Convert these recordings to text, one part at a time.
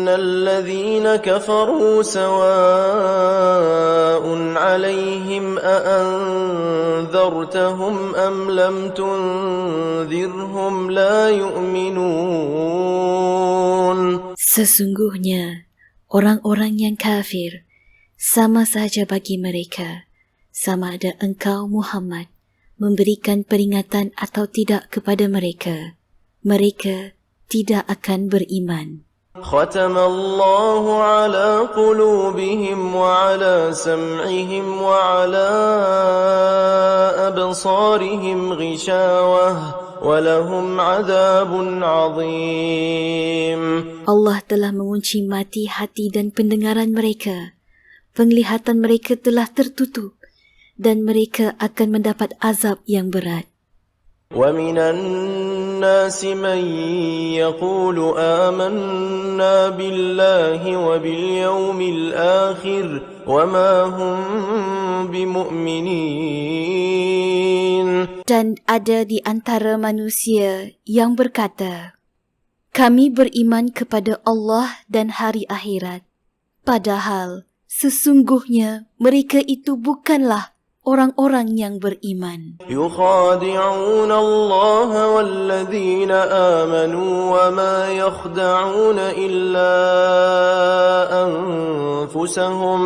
الذين كفروا سواء عليهم أأنذرتهم أم لم تنذرهم لا يؤمنون. Sesungguhnya orang-orang yang kafir sama saja bagi mereka, sama ada engkau Muhammad memberikan peringatan atau tidak kepada mereka, mereka tidak akan beriman. ختم الله على قلوبهم وعلى سمعهم وعلى أبصارهم غشاوة ولهم عذاب عظيم. Allah telah mengunci mati hati dan pendengaran mereka. Penglihatan mereka telah tertutup dan mereka akan mendapat azab yang berat. وَمِنَ النَّاسِ مَن يَقُولُ آمَنَّا بِاللَّهِ وَبِالْيَوْمِ الْآخِرِ وَمَا هُمْ بِمُؤْمِنِينَ. Dan ada di antara manusia yang berkata, kami beriman kepada Allah dan hari akhirat. Padahal sesungguhnya mereka itu bukanlah orang-orang yang beriman. يُخَادِعُونَ اللَّهَ وَالَّذِينَ آمَنُوا وَمَا يَخْدَعُونَ إِلَّا أَنفُسَهُمْ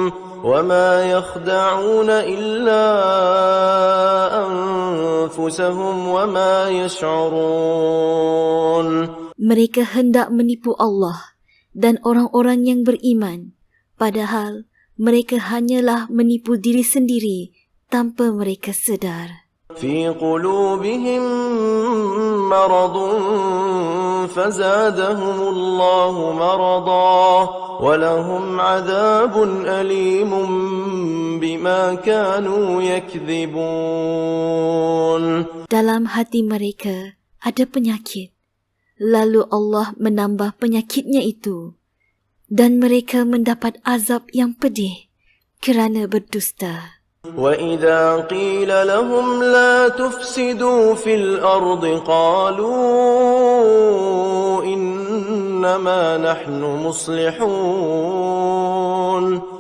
وَمَا يَشْعُرُونَ. Mereka hendak menipu Allah dan orang-orang yang beriman, padahal mereka hanyalah menipu diri sendiri tanpa mereka sedar. في قلوبهم مرض فزادهم الله مرضا ولهم عذاب أليم بما كانوا يكذبون. Dalam hati mereka ada penyakit, lalu Allah menambah penyakitnya itu, dan mereka mendapat azab yang pedih kerana berdusta. وَإِذَا قِيلَ لَهُمْ لَا تُفْسِدُوا فِي الْأَرْضِ قَالُوا إِنَّمَا نَحْنُ مُصْلِحُونَ.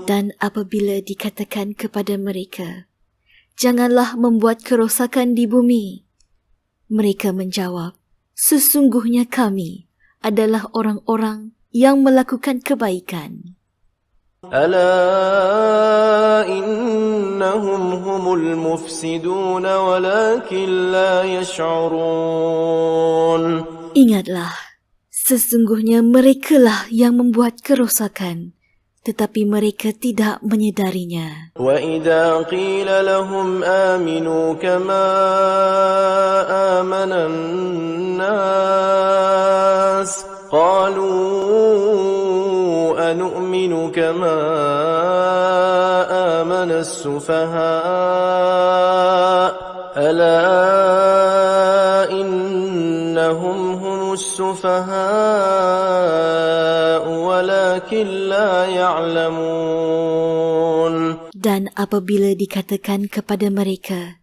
Dan apabila dikatakan kepada mereka, janganlah membuat kerosakan di bumi, mereka menjawab, sesungguhnya kami adalah orang-orang yang melakukan kebaikan. ألا إنهم هم المفسدون ولكن لا يشعرون. Ingatlah, sesungguhnya merekalah yang membuat kerosakan, tetapi mereka tidak menyedarinya. وَإِذَا قِيلَ لَهُمْ آمِنُوا كَمَا آمَنَ النَّاسُ قَالُوا أَنُؤْمِنُ كَمَا آمَنَ السُّفَهَاءُ أَلَا إِنَّهُمْ هُمُ السُّفَهَاءُ وَلَكِنْ لَا يَعْلَمُونَ. Dan apabila dikatakan kepada mereka,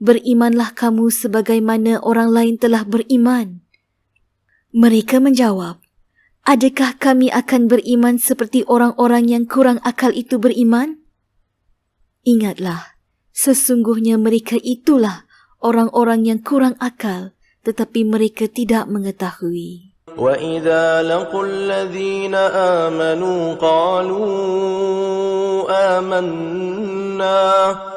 berimanlah kamu sebagaimana orang lain telah beriman, mereka menjawab, adakah kami akan beriman seperti orang-orang yang kurang akal itu beriman? Ingatlah, sesungguhnya mereka itulah orang-orang yang kurang akal, tetapi mereka tidak mengetahui. وَإِذَا لَقُوا الَّذِينَ آمَنُوا قَالُوا آمَنَّا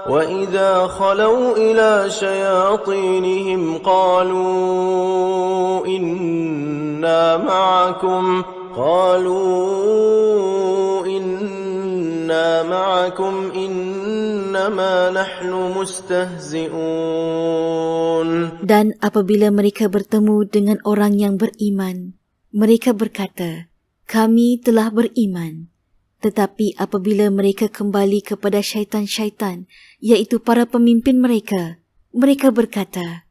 وَإِذَا خَلَوْا إِلَى شَيَاطِينِهِمْ قَالُوا إِنَّا مَعَكُمْ إِنَّمَا نَحْنُ مُسْتَهْزِئُونَ. Dan apabila mereka bertemu dengan orang yang beriman, mereka berkata, kami telah beriman. Tetapi apabila mereka kembali kepada syaitan-syaitan, iaitu para pemimpin mereka, mereka berkata,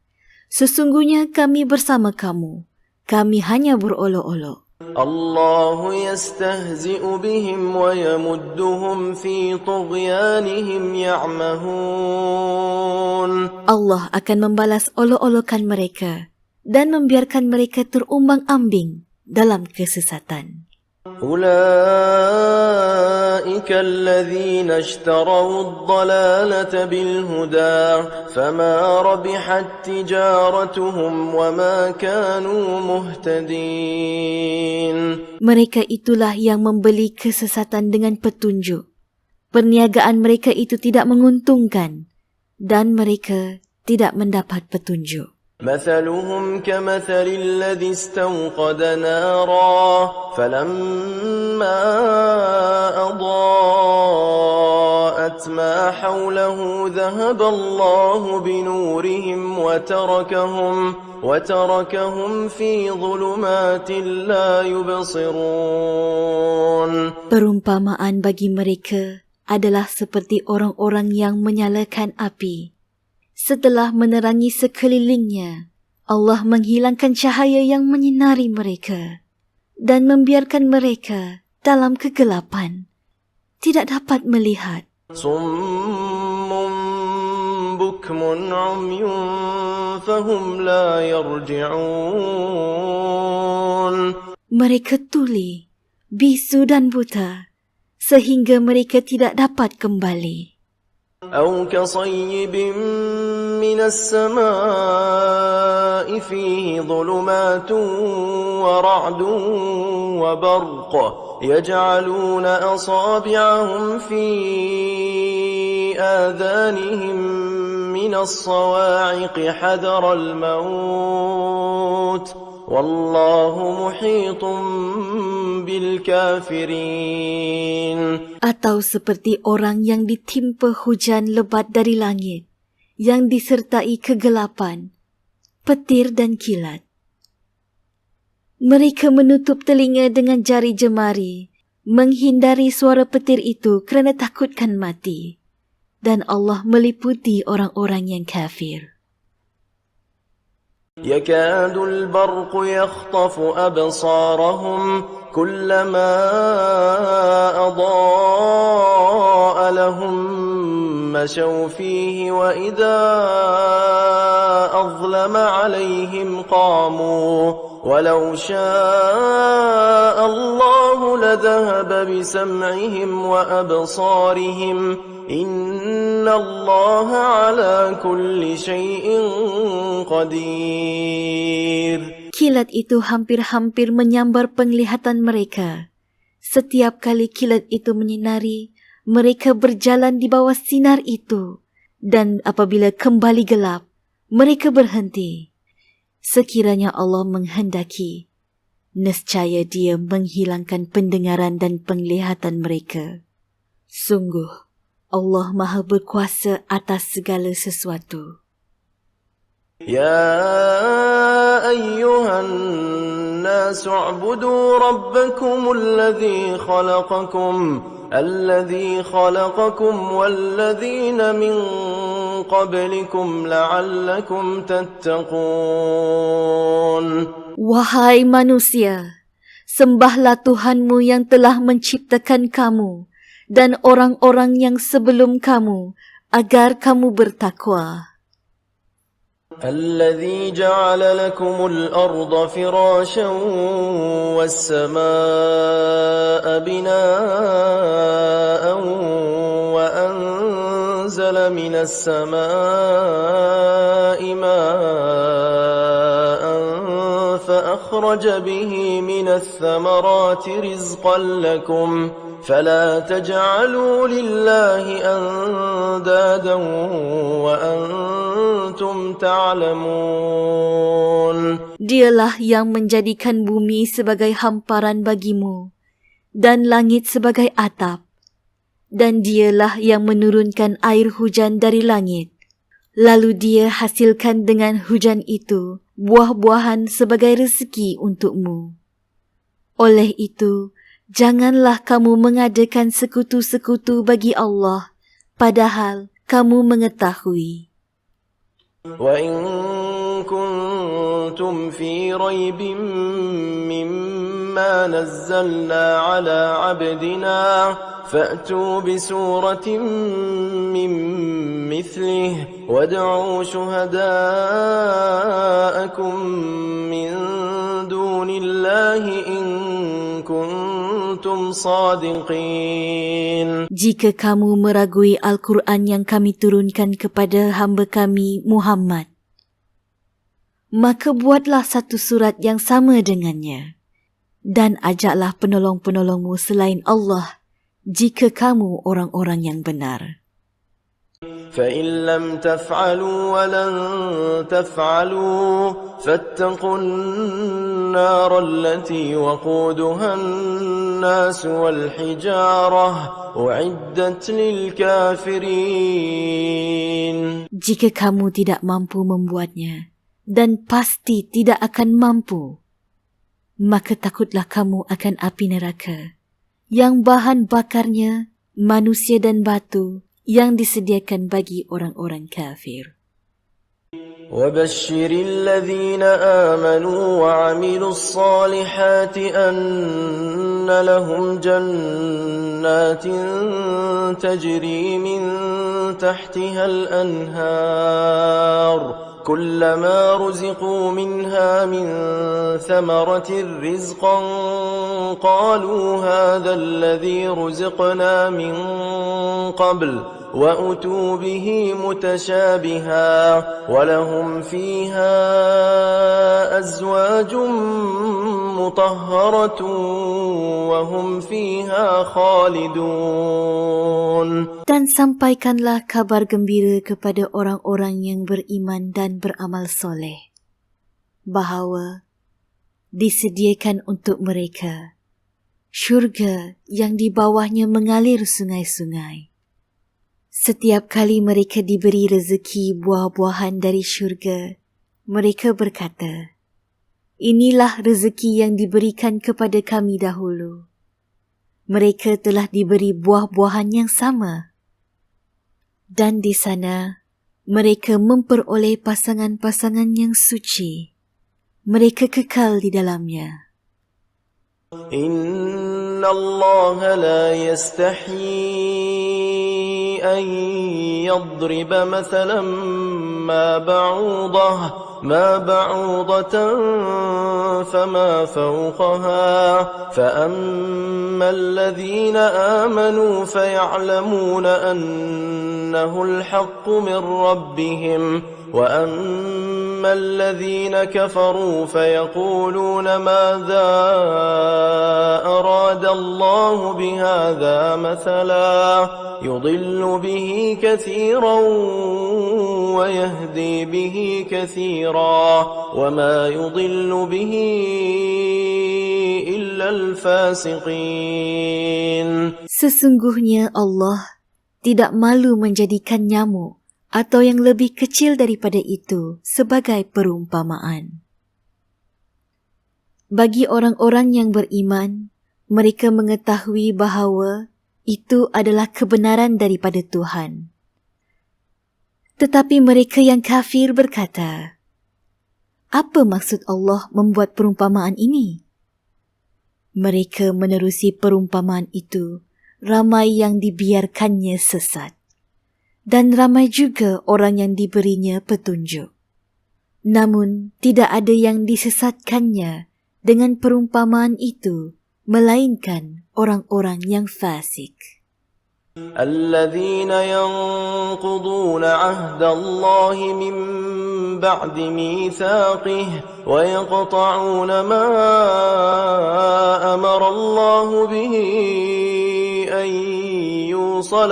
sesungguhnya kami bersama kamu, kami hanya berolok-olok. الله يستهزئ بهم ويمدهم في طغيانهم يعمهون. Allah akan membalas olok-olokan mereka dan membiarkan mereka terumbang-ambing dalam kesesatan. أولئك الذين اشتروا الضلالة بالهدى فما ربحت تجارتهم وما كانوا مهتدين. Mereka itulah yang membeli kesesatan dengan petunjuk. Perniagaan mereka itu tidak menguntungkan dan mereka tidak mendapat petunjuk. مثلهم كمثل الذي استوقد نارا فلما أضاءت ما حوله ذهب الله بنورهم وتركهم في ظلمات لا يبصرون. Perumpamaan bagi mereka adalah seperti orang-orang yang menyalakan api. Setelah menerangi sekelilingnya, Allah menghilangkan cahaya yang menyinari mereka dan membiarkan mereka dalam kegelapan, tidak dapat melihat. صم بكم عمي فهم لا يرجعون. Mereka tuli, bisu dan buta, sehingga mereka tidak dapat kembali. أو كصيب من السماء فيه ظلمات ورعد وبرق يجعلون أصابعهم في آذانهم من الصواعق حذر الموت والله محيط بالكافرين. Atau seperti orang yang ditimpa hujan lebat dari langit, yang disertai kegelapan, petir dan kilat. Mereka menutup telinga dengan jari jemari, menghindari suara petir itu kerana takutkan mati. Dan Allah meliputi orang-orang yang kafir. يكاد البرق يخطف أبصارهم كلما أضاء لهم مشوا فيه وإذا أظلم عليهم قاموا ولو شاء الله لذهب بسمعهم وأبصارهم إن الله على كل شيء قدير. Kilat itu hampir-hampir menyambar penglihatan mereka. Setiap kali kilat itu menyinari, mereka berjalan di bawah sinar itu. Dan apabila kembali gelap, mereka berhenti. Sekiranya Allah menghendaki, nescaya Dia menghilangkan pendengaran dan penglihatan mereka. Sungguh, Allah Maha Berkuasa atas segala sesuatu. يا أيها الناس اعبدوا ربكم الذي خلقكم والذين من قبلكم لعلكم تتقون. Wahai manusia, sembahlah Tuhanmu yang telah menciptakan kamu dan orang-orang yang sebelum kamu agar kamu bertakwa. الذي جعل لكم الأرض فراشا والسماء بناء وأنزل من السماء ماء فأخرج به من الثمرات رزقا لكم فلا تجعلوا لله أندادا وأنتم تعلمون. Dialah yang menjadikan bumi sebagai hamparan bagimu dan langit sebagai atap. Dan dialah yang menurunkan air hujan dari langit. Lalu Dia hasilkan dengan hujan itu buah-buahan sebagai rezeki untukmu. Oleh itu, janganlah kamu mengadakan sekutu-sekutu bagi Allah, padahal kamu mengetahui. وَإِن كُنتُمْ فِي رَيْبٍ مِّمَّا نَزَّلْنَا عَلَى عَبْدِنَا فَأْتُوا بِسُورَةٍ مِّن مِّثْلِهِ وَادْعُوا شُهَدَاءَكُم مِّن دُونِ اللَّهِ إِن كنتم صادقين. Jika kamu meragui Al-Quran yang kami turunkan kepada hamba kami Muhammad, maka buatlah satu surat yang sama dengannya dan ajaklah penolong-penolongmu selain Allah jika kamu orang-orang yang benar. فإن لم تفعلوا ولن تفعلوا فاتقوا النار التي وقودها الناس والحجارة أعدت للكافرين. Jika kamu tidak mampu membuatnya dan pasti tidak akan mampu, maka takutlah kamu akan api neraka yang bahan bakarnya manusia dan batu yang disediakan bagi orang-orang kafir. وبشر الذين آمنوا وعملوا الصالحات أن لهم جنات تجري من تحتها الأنهار كلما رزقوا منها من ثمرة رزقا قالوا هذا الذي رزقنا من قبل وأتوا به متشابها ولهم فيها أزواج مطهرة وهم فيها خالدون. Dan sampaikanlah kabar gembira kepada orang-orang yang beriman dan beramal soleh, bahawa disediakan untuk mereka syurga yang di bawahnya mengalir sungai-sungai. Setiap kali mereka diberi rezeki buah-buahan dari syurga, mereka berkata, inilah rezeki yang diberikan kepada kami dahulu. Mereka telah diberi buah-buahan yang sama. Dan di sana, mereka memperoleh pasangan-pasangan yang suci. Mereka kekal di dalamnya. إن الله لا يستحيي أن يضرب مثلا ما بعوضة فما فوقها فأما الذين آمنوا فيعلمون أنه الحق من ربهم وأما الذين كفروا فيقولون ماذا أراد الله بهذا مثلا يضل به كثيرا ويهدي به كثيرا وما يضل به إلا الفاسقين. Sesungguhnya Allah tidak malu menjadikan nyamuk atau yang lebih kecil daripada itu sebagai perumpamaan. Bagi orang-orang yang beriman, mereka mengetahui bahawa itu adalah kebenaran daripada Tuhan. Tetapi mereka yang kafir berkata, apa maksud Allah membuat perumpamaan ini? Mereka menerusi perumpamaan itu, ramai yang dibiarkannya sesat. Dan ramai juga orang yang diberinya petunjuk. Namun, tidak ada yang disesatkannya dengan perumpamaan itu, melainkan orang-orang yang fasik. الذين ينقضون عهد الله من بعد ميثاقه ويقطعون ما أمر الله به أن يوصل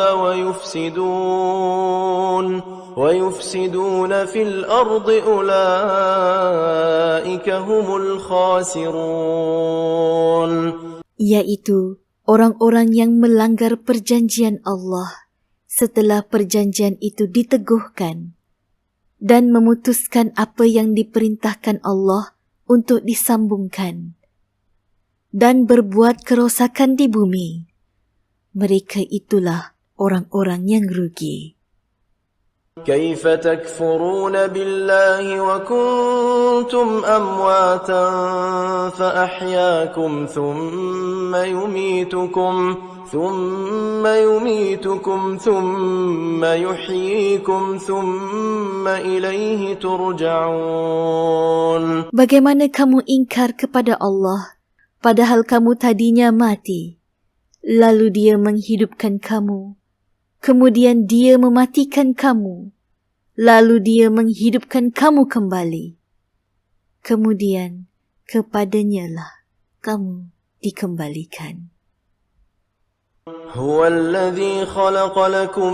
ويفسدون في الأرض أولئك هم الخاسرون. Yaitu orang-orang yang melanggar perjanjian Allah setelah perjanjian itu diteguhkan dan memutuskan apa yang diperintahkan Allah untuk disambungkan dan berbuat kerosakan di bumi. Mereka itulah orang-orang yang rugi. كيف تكفرون بالله وكنتم أمواتا فأحياكم ثم يميتكم ثم يحييكم ثم إليه ترجعون. Bagaimana kamu ingkar kepada Allah padahal kamu tadinya mati. Lalu dia menghidupkan kamu. Kemudian dia mematikan kamu. Lalu dia menghidupkan kamu kembali. Kemudian kepadanya lah kamu dikembalikan. هو الذي خلق لكم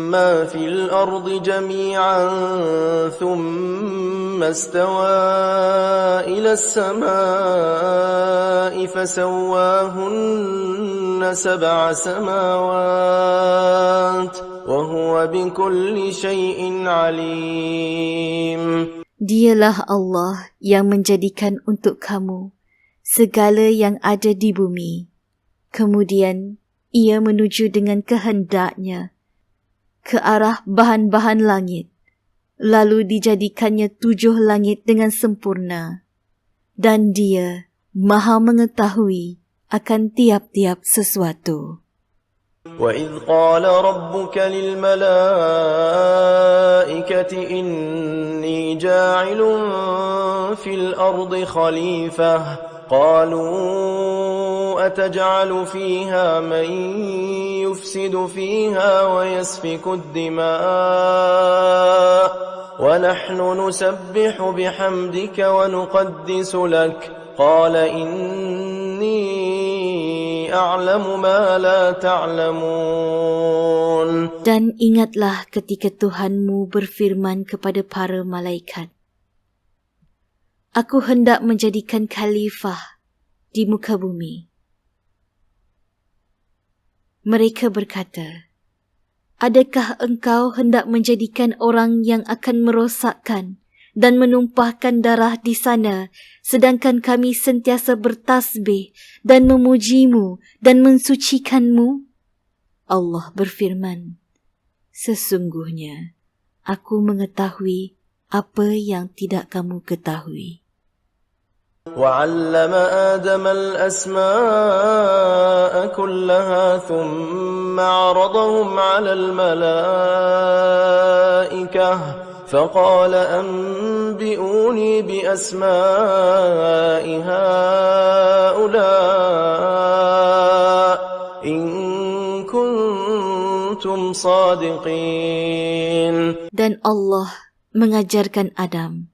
ما في الأرض جميعا ثم استوى إلى السماء فسواهن 7 سماوات وهو بكل شيء عليم. Dialah Allah yang menjadikan untuk kamu segala yang ada di bumi. Kemudian ia menuju dengan kehendaknya ke arah bahan-bahan langit. Lalu dijadikannya 7 langit dengan sempurna. Dan dia Maha mengetahui akan tiap-tiap sesuatu. وَإِذْ قَالَ رَبُّكَ لِلْمَلَائِكَةِ إِنِّي جَاعِلٌ فِي الْأَرْضِ خَلِيفَةً قَالُوا أَتَجْعَلُ فِيهَا مَن يُفْسِدُ فِيهَا وَيَسْفِكُ الدِّمَاءَ وَنَحْنُ نُسَبِّحُ بِحَمْدِكَ وَنُقَدِّسُ لَكَ قَالَ إِنِّي أَعْلَمُ مَا لَا تَعْلَمُونَ. Dan ingatlah ketika Tuhanmu berfirman kepada para malaikat, Aku hendak menjadikan khalifah di muka bumi. Mereka berkata, Adakah engkau hendak menjadikan orang yang akan merosakkan dan menumpahkan darah di sana, sedangkan kami sentiasa bertasbih dan memujimu dan mensucikanmu? Allah berfirman, Sesungguhnya aku mengetahui apa yang tidak kamu ketahui. وَعَلَّمَ آدَمَ الْأَسْمَاءَ كُلَّهَا ثُمَّ عَرَضَهُمْ عَلَى الْمَلَائِكَةِ فَقَالَ أَنْبِئُونِي بِأَسْمَاءِ هَؤُلَاءِ إِنْ كُنْتُمْ صَادِقِينَ. Dan Allah mengajarkan Adam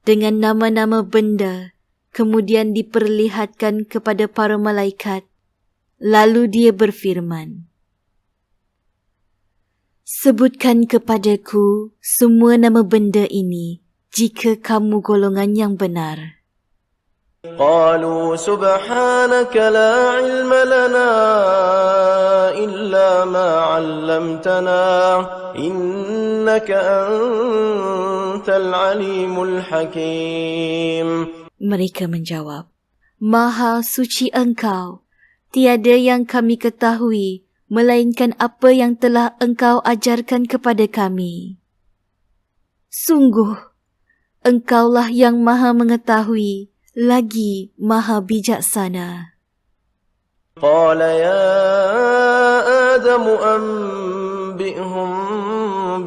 dengan nama-nama benda, kemudian diperlihatkan kepada para malaikat. Lalu dia berfirman, Sebutkan kepadaku semua nama benda ini jika kamu golongan yang benar. قالوا سبحانك لا علم لنا إلا ما علمتنا إنك أنت العليم الحكيم. Mereka menjawab, Maha suci Engkau, tiada yang kami ketahui melainkan apa yang telah Engkau ajarkan kepada kami. Sungguh, Engkaulah yang Maha mengetahui lagi Maha bijaksana. قال يا آدم أنبئهم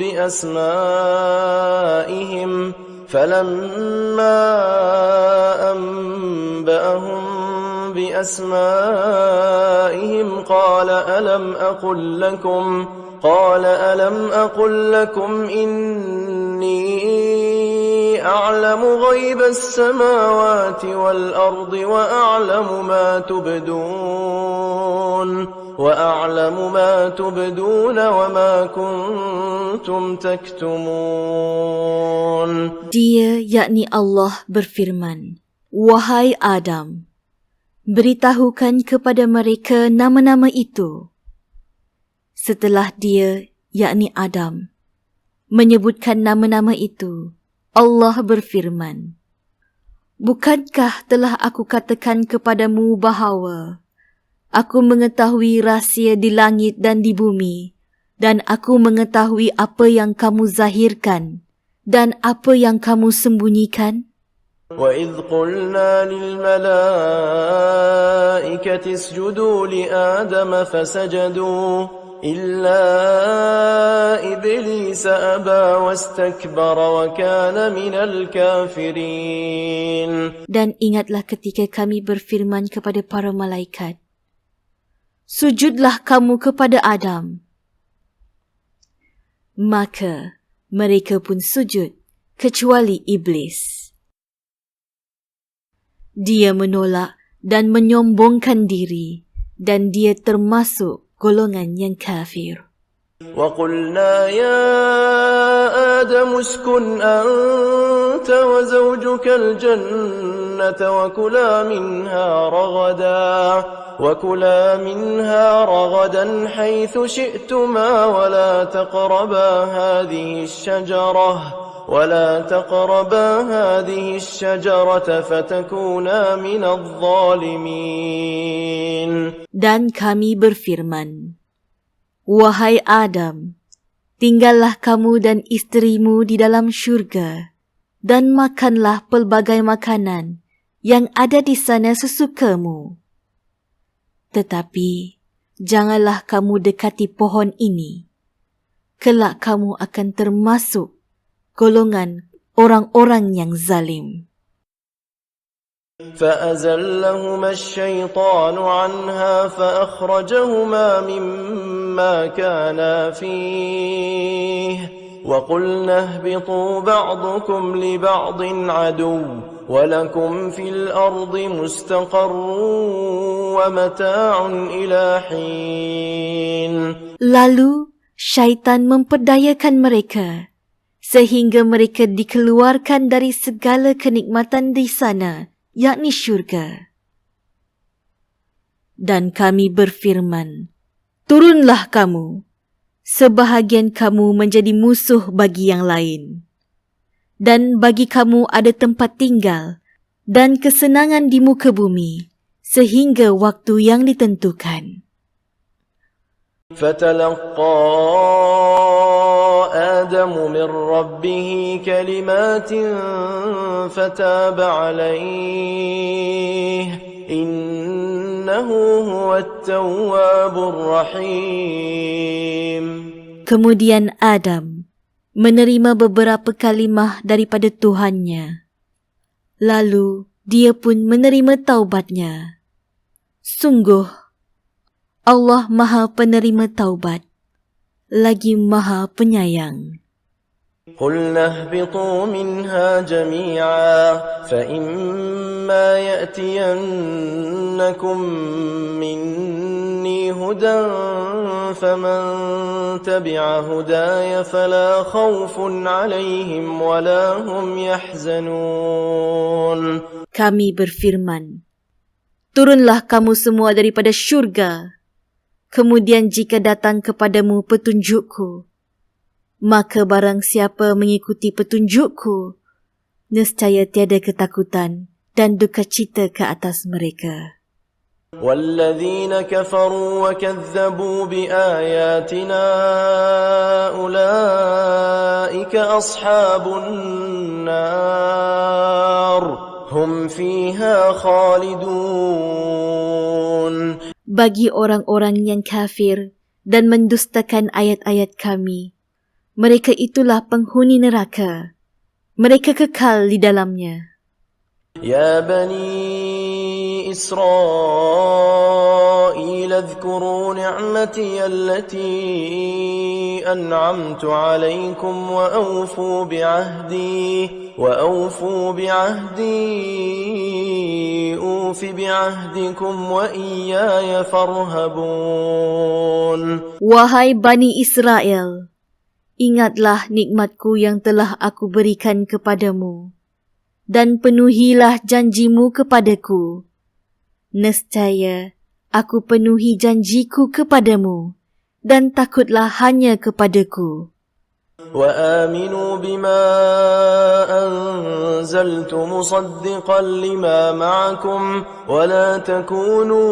بأسمائهم فلما أنبأهم بأسمائهم قال ألم أقل لكم إني أعلم غيب السماوات والأرض وأعلم ما تبدون وما كنتم تكتمون. Dia, yakni Allah, berfirman, Wahai Adam, beritahukan kepada mereka nama-nama itu. Setelah dia, yakni Adam, menyebutkan nama-nama itu, Allah berfirman, Bukankah telah aku katakan kepadamu bahawa aku mengetahui rahsia di langit dan di bumi, dan aku mengetahui apa yang kamu zahirkan dan apa yang kamu sembunyikan? وَإِذْ قُلْنَا لِلْمَلَائِكَةِ اسْجُدُوا لِآدَمَ إلا إبليس أبى واستكبر وكان من الكافرين. Dan ingatlah ketika kami berfirman kepada para malaikat, sujudlah kamu kepada Adam. Maka mereka pun sujud kecuali iblis. Dia menolak dan menyombongkan diri dan dia termasuk golongan yang kafir. وقلنا يا آدم اسكن أنت وزوجك الجنة وكلا منها رغدا حيث شئتما ولا تقربا هذه الشجرة فتكونا من الظالمين. Dan kami berfirman, wahai Adam, tinggallah kamu dan isterimu di dalam syurga dan makanlah pelbagai makanan yang ada di sana sesukamu. Tetapi janganlah kamu dekati pohon ini. Kelak kamu akan termasuk golongan orang-orang yang zalim. فأزلهما الشيطان عنها فأخرجهما مما كانا فيه وقلنا اهبطوا بعضكم لبعض عدو ولكم في الأرض مستقر ومتاع إلى حين. Lalu syaitan memperdayakan mereka sehingga mereka dikeluarkan dari segala kenikmatan di sana, yakni syurga. Dan kami berfirman, turunlah kamu, sebahagian kamu menjadi musuh bagi yang lain. Dan bagi kamu ada tempat tinggal dan kesenangan di muka bumi, sehingga waktu yang ditentukan. فتلقى آدم من ربه كلمات فتاب عليه إنه هو التواب الرحيم. Kemudian Adam menerima beberapa kalimah daripada Tuhannya. Lalu dia pun menerima taubatnya. Sungguh Allah Maha Penerima Taubat, lagi Maha Penyayang. قلنا اهبطوا منها جميعا فإما يأتينكم مني هدى فمن تبع هداي فلا خوف عليهم ولا هم يحزنون. Kami berfirman, turunlah kamu semua daripada syurga. Kemudian jika datang kepadamu petunjukku, maka barang siapa mengikuti petunjukku, nescaya tiada ketakutan dan duka cita ke atas mereka. وَالَّذِينَ كَفَرُوا وَكَذَّبُوا بِآيَاتِنَا أُولَئِكَ أَصْحَابُ النَّارِ هُمْ فِيهَا خَالِدُونَ. Bagi orang-orang yang kafir dan mendustakan ayat-ayat kami, mereka itulah penghuni neraka. Mereka kekal di dalamnya. يا بني إسرائيل اذكروا نعمتي التي أنعمت عليكم وأوفوا بعهدي أوف بعهدكم وإياي فارهبون. Wahai Bani Israel, ingatlah nikmatku yang telah aku berikan kepadamu, dan penuhilah janjimu kepadaku. Nescaya aku penuhi janjiku kepadamu, dan takutlah hanya kepadaku. وآمنوا بما أنزلت مصدقا لما معكم ولا تكونوا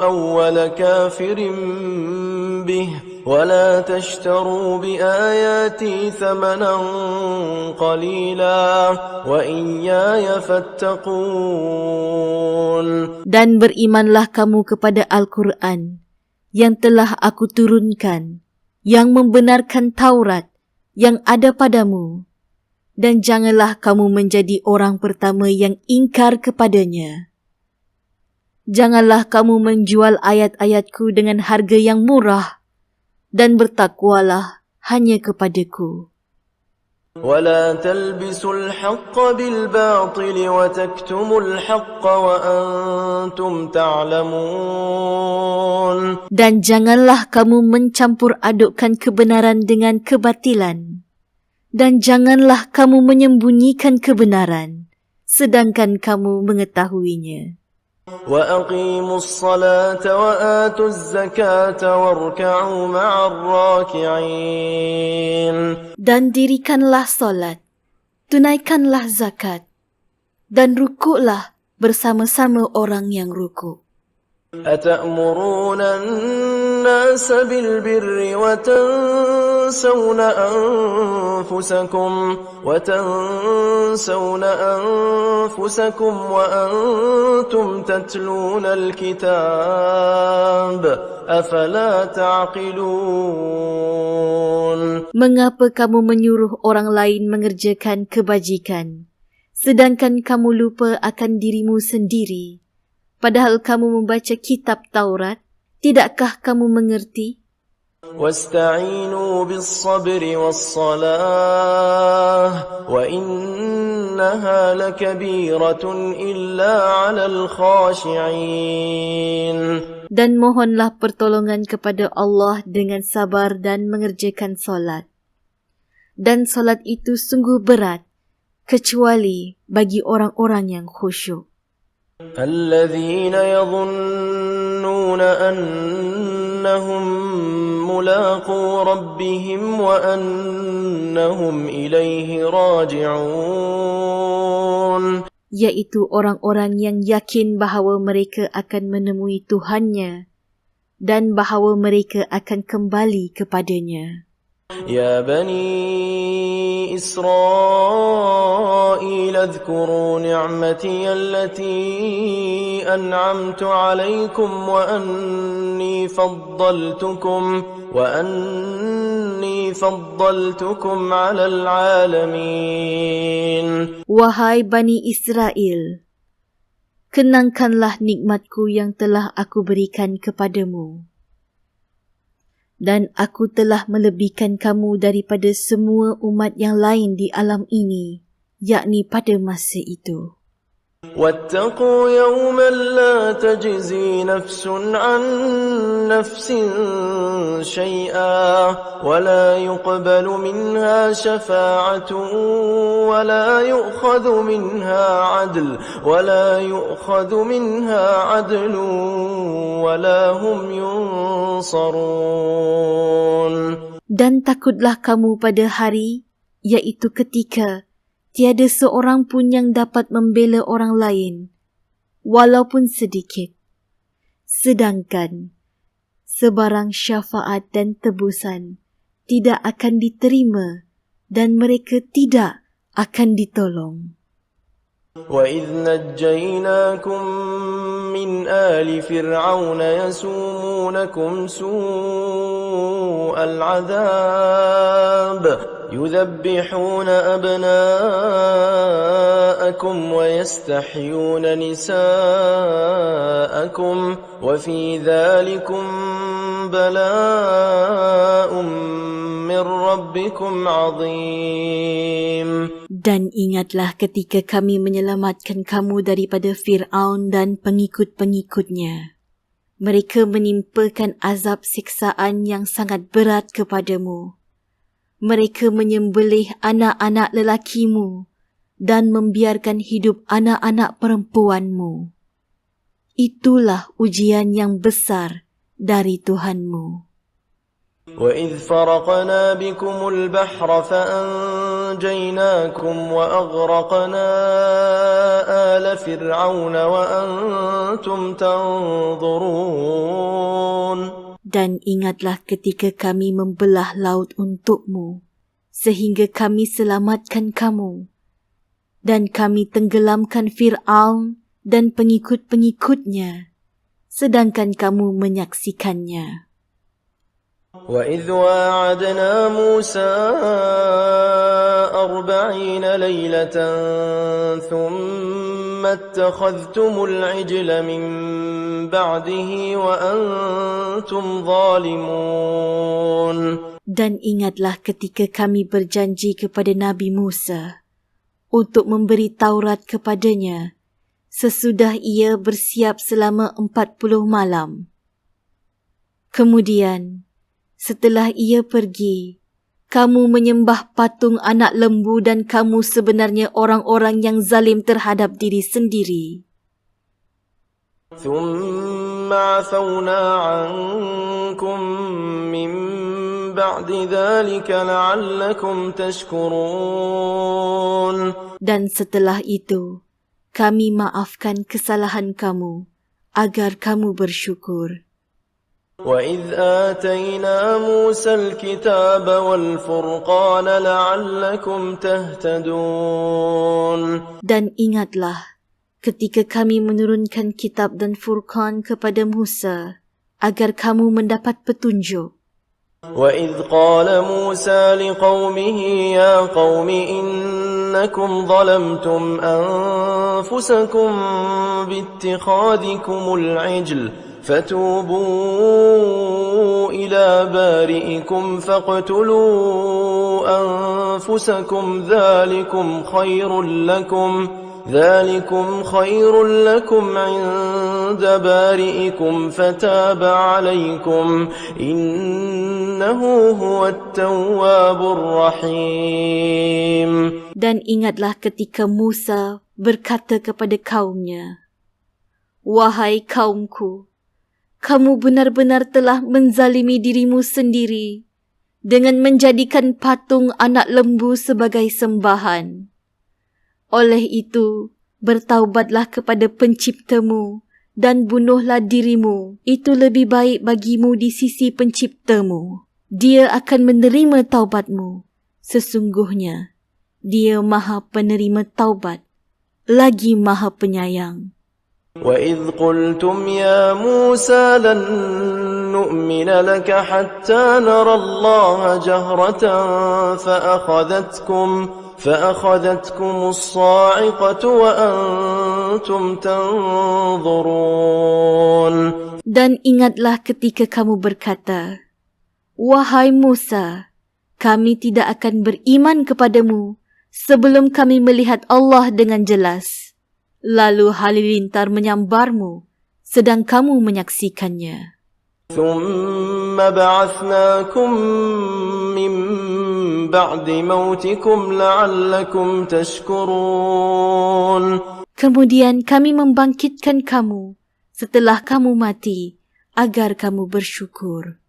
أول كافر به ولا تشتروا بآياتي ثمنا قليلا وإياي فاتقون. Dan berimanlah kamu kepada Al-Quran, yang telah aku turunkan, yang membenarkan Taurat yang ada padamu, dan janganlah kamu menjadi orang pertama yang ingkar kepadanya. Janganlah kamu menjual ayat-ayatku dengan harga yang murah, dan bertakwalah hanya kepadaku. ولا تلبسوا الحق بالباطل وتكتموا الحق وأنتم تعلمون. Dan janganlah kamu mencampur adukkan kebenaran dengan kebatilan. Dan janganlah kamu menyembunyikan kebenaran, sedangkan kamu mengetahuinya. وأقيموا الصلاة وآتوا الزكاة واركعوا مع الراكعين. Dan dirikanlah solat, tunaikanlah zakat, dan rukuklah bersama-sama orang yang rukuk. أتأمرون الناس بالبر وتنسون أنفسكم وأنتم تتلون الكتاب أفلا تعقلون. Mengapa kamu menyuruh orang lain mengerjakan kebajikan, sedangkan kamu lupa akan dirimu sendiri? Padahal kamu membaca kitab Taurat, tidakkah kamu mengerti? واستعينوا بالصبر والصلاة وإنها لكبيرة إلا على الخاشعين. Dan mohonlah pertolongan kepada Allah dengan sabar dan mengerjakan solat. Dan solat itu sungguh berat, kecuali bagi orang-orang yang khusyuk. الذين يظنون أنهم ملاقو ربهم وأنهم إليه راجعون. Iaitu orang-orang yang yakin bahawa mereka akan menemui Tuhannya dan bahawa mereka akan kembali kepadanya. يا بني إسرائيل اذكروا نعمتي التي أنعمت عليكم وأني فضلتكم على العالمين. Wahai Bani Israel, kenangkanlah nikmatku yang telah aku berikan kepadamu. Dan aku telah melebihkan kamu daripada semua umat yang lain di alam ini, yakni pada masa itu. واتقوا يوما لا تجزي نفس عن نفس شيئا ولا يقبل منها شفاعة ولا يؤخذ منها عدل ولا هم ينصرون. Dan takutlah kamu pada hari, iaitu ketika tiada seorang pun yang dapat membela orang lain, walaupun sedikit. Sedangkan sebarang syafaat dan tebusan tidak akan diterima dan mereka tidak akan ditolong. وَإِذْ نَجَّيْنَاكُمْ مِنْ آلِ فِرْعَوْنَ يَسُومُونَكُمْ سُوءَ الْعَذَابِ يُذَبِّحُونَ أَبْنَاءَكُمْ وَيَسْتَحْيُونَ نِسَاءَكُمْ وَفِي ذَلِكُمْ بَلَاءٌ مِّن رَّبِّكُمْ عَظِيمٌ. Dan ingatlah ketika kami menyelamatkan kamu daripada Fir'aun dan pengikut-pengikutnya. Mereka menimpakan azab siksaan yang sangat berat kepadamu. Mereka menyembelih anak-anak lelakimu dan membiarkan hidup anak-anak perempuanmu. Itulah ujian yang besar dari Tuhanmu. وَإِذْ فَرَقْنَا بِكُمُ الْبَحْرَ فَأَنْجَيْنَاكُمْ وَأَغْرَقْنَا آلَ فِرْعَوْنَ وَأَنْتُمْ تَنْظُرُونَ. Dan ingatlah ketika kami membelah laut untukmu, sehingga kami selamatkan kamu, dan kami tenggelamkan Fir'aun dan pengikut-pengikutnya, sedangkan kamu menyaksikannya. وإذ واعدنا موسى 40 ليلة ثم اتخذتم العجل من بعده وأنتم ظالمون. Dan ingatlah ketika kami berjanji kepada Nabi Musa untuk memberi Taurat kepadanya sesudah ia bersiap selama 40 malam. Kemudian, setelah ia pergi, kamu menyembah patung anak lembu dan kamu sebenarnya orang-orang yang zalim terhadap diri sendiri. ثم عفونا عنكم من بعد ذلك لعلكم تشكرون. Dan setelah itu, kami maafkan kesalahan kamu agar kamu bersyukur. وَإِذْ آتَيْنَا مُوسَى الْكِتَابَ وَالْفُرْقَانَ لَعَلَّكُمْ تَهْتَدُونَ. Dan ingatlah ketika kami menurunkan kitab dan Furqan kepada Musa agar kamu mendapat petunjuk. وَإِذْ قَالَ مُوسَى لِقَوْمِهِ يَا قَوْمِ إِنَّكُمْ ظَلَمْتُمْ أَنفُسَكُمْ بِاتِّخَاذِكُمُ الْعِجْلَ فَتُوبُوا إِلَى بَارِئِكُمْ فَاقْتُلُوا أَنفُسَكُمْ ذَلِكُمْ خَيْرٌ لَكُمْ عِندَ بَارِئِكُمْ فَتَابَ عَلَيْكُمْ إِنَّهُ هُوَ التَّوَّابُ الرَّحِيمُ. Dan ingatlah ketika Musa berkata kepada kaumnya, "Wahai kaumku, kamu benar-benar telah menzalimi dirimu sendiri dengan menjadikan patung anak lembu sebagai sembahan. Oleh itu, bertaubatlah kepada penciptamu dan bunuhlah dirimu. Itu lebih baik bagimu di sisi penciptamu. Dia akan menerima taubatmu. Sesungguhnya, dia Maha Penerima Taubat, lagi Maha Penyayang." وَإِذْ قُلْتُمْ يَا مُوسَى لَن نُّؤْمِنَ لَكَ حَتَّى نَرَى اللَّهَ جَهْرَةً فَأَخَذَتْكُمُ الصَّاعِقَةُ وَأَنْتُمْ تَنْظُرُونَ. Dan ingatlah ketika kamu berkata, "Wahai Musa, kami tidak akan beriman kepadamu sebelum kami melihat Allah dengan jelas." Lalu halilintar menyambarmu sedang kamu menyaksikannya. ثُمَّ بَعَثْنَاكُمْ مِنْ بَعْدِ مَوْتِكُمْ لَعَلَّكُمْ تَشْكُرُونَ. Kemudian kami membangkitkan kamu setelah kamu mati agar kamu bersyukur.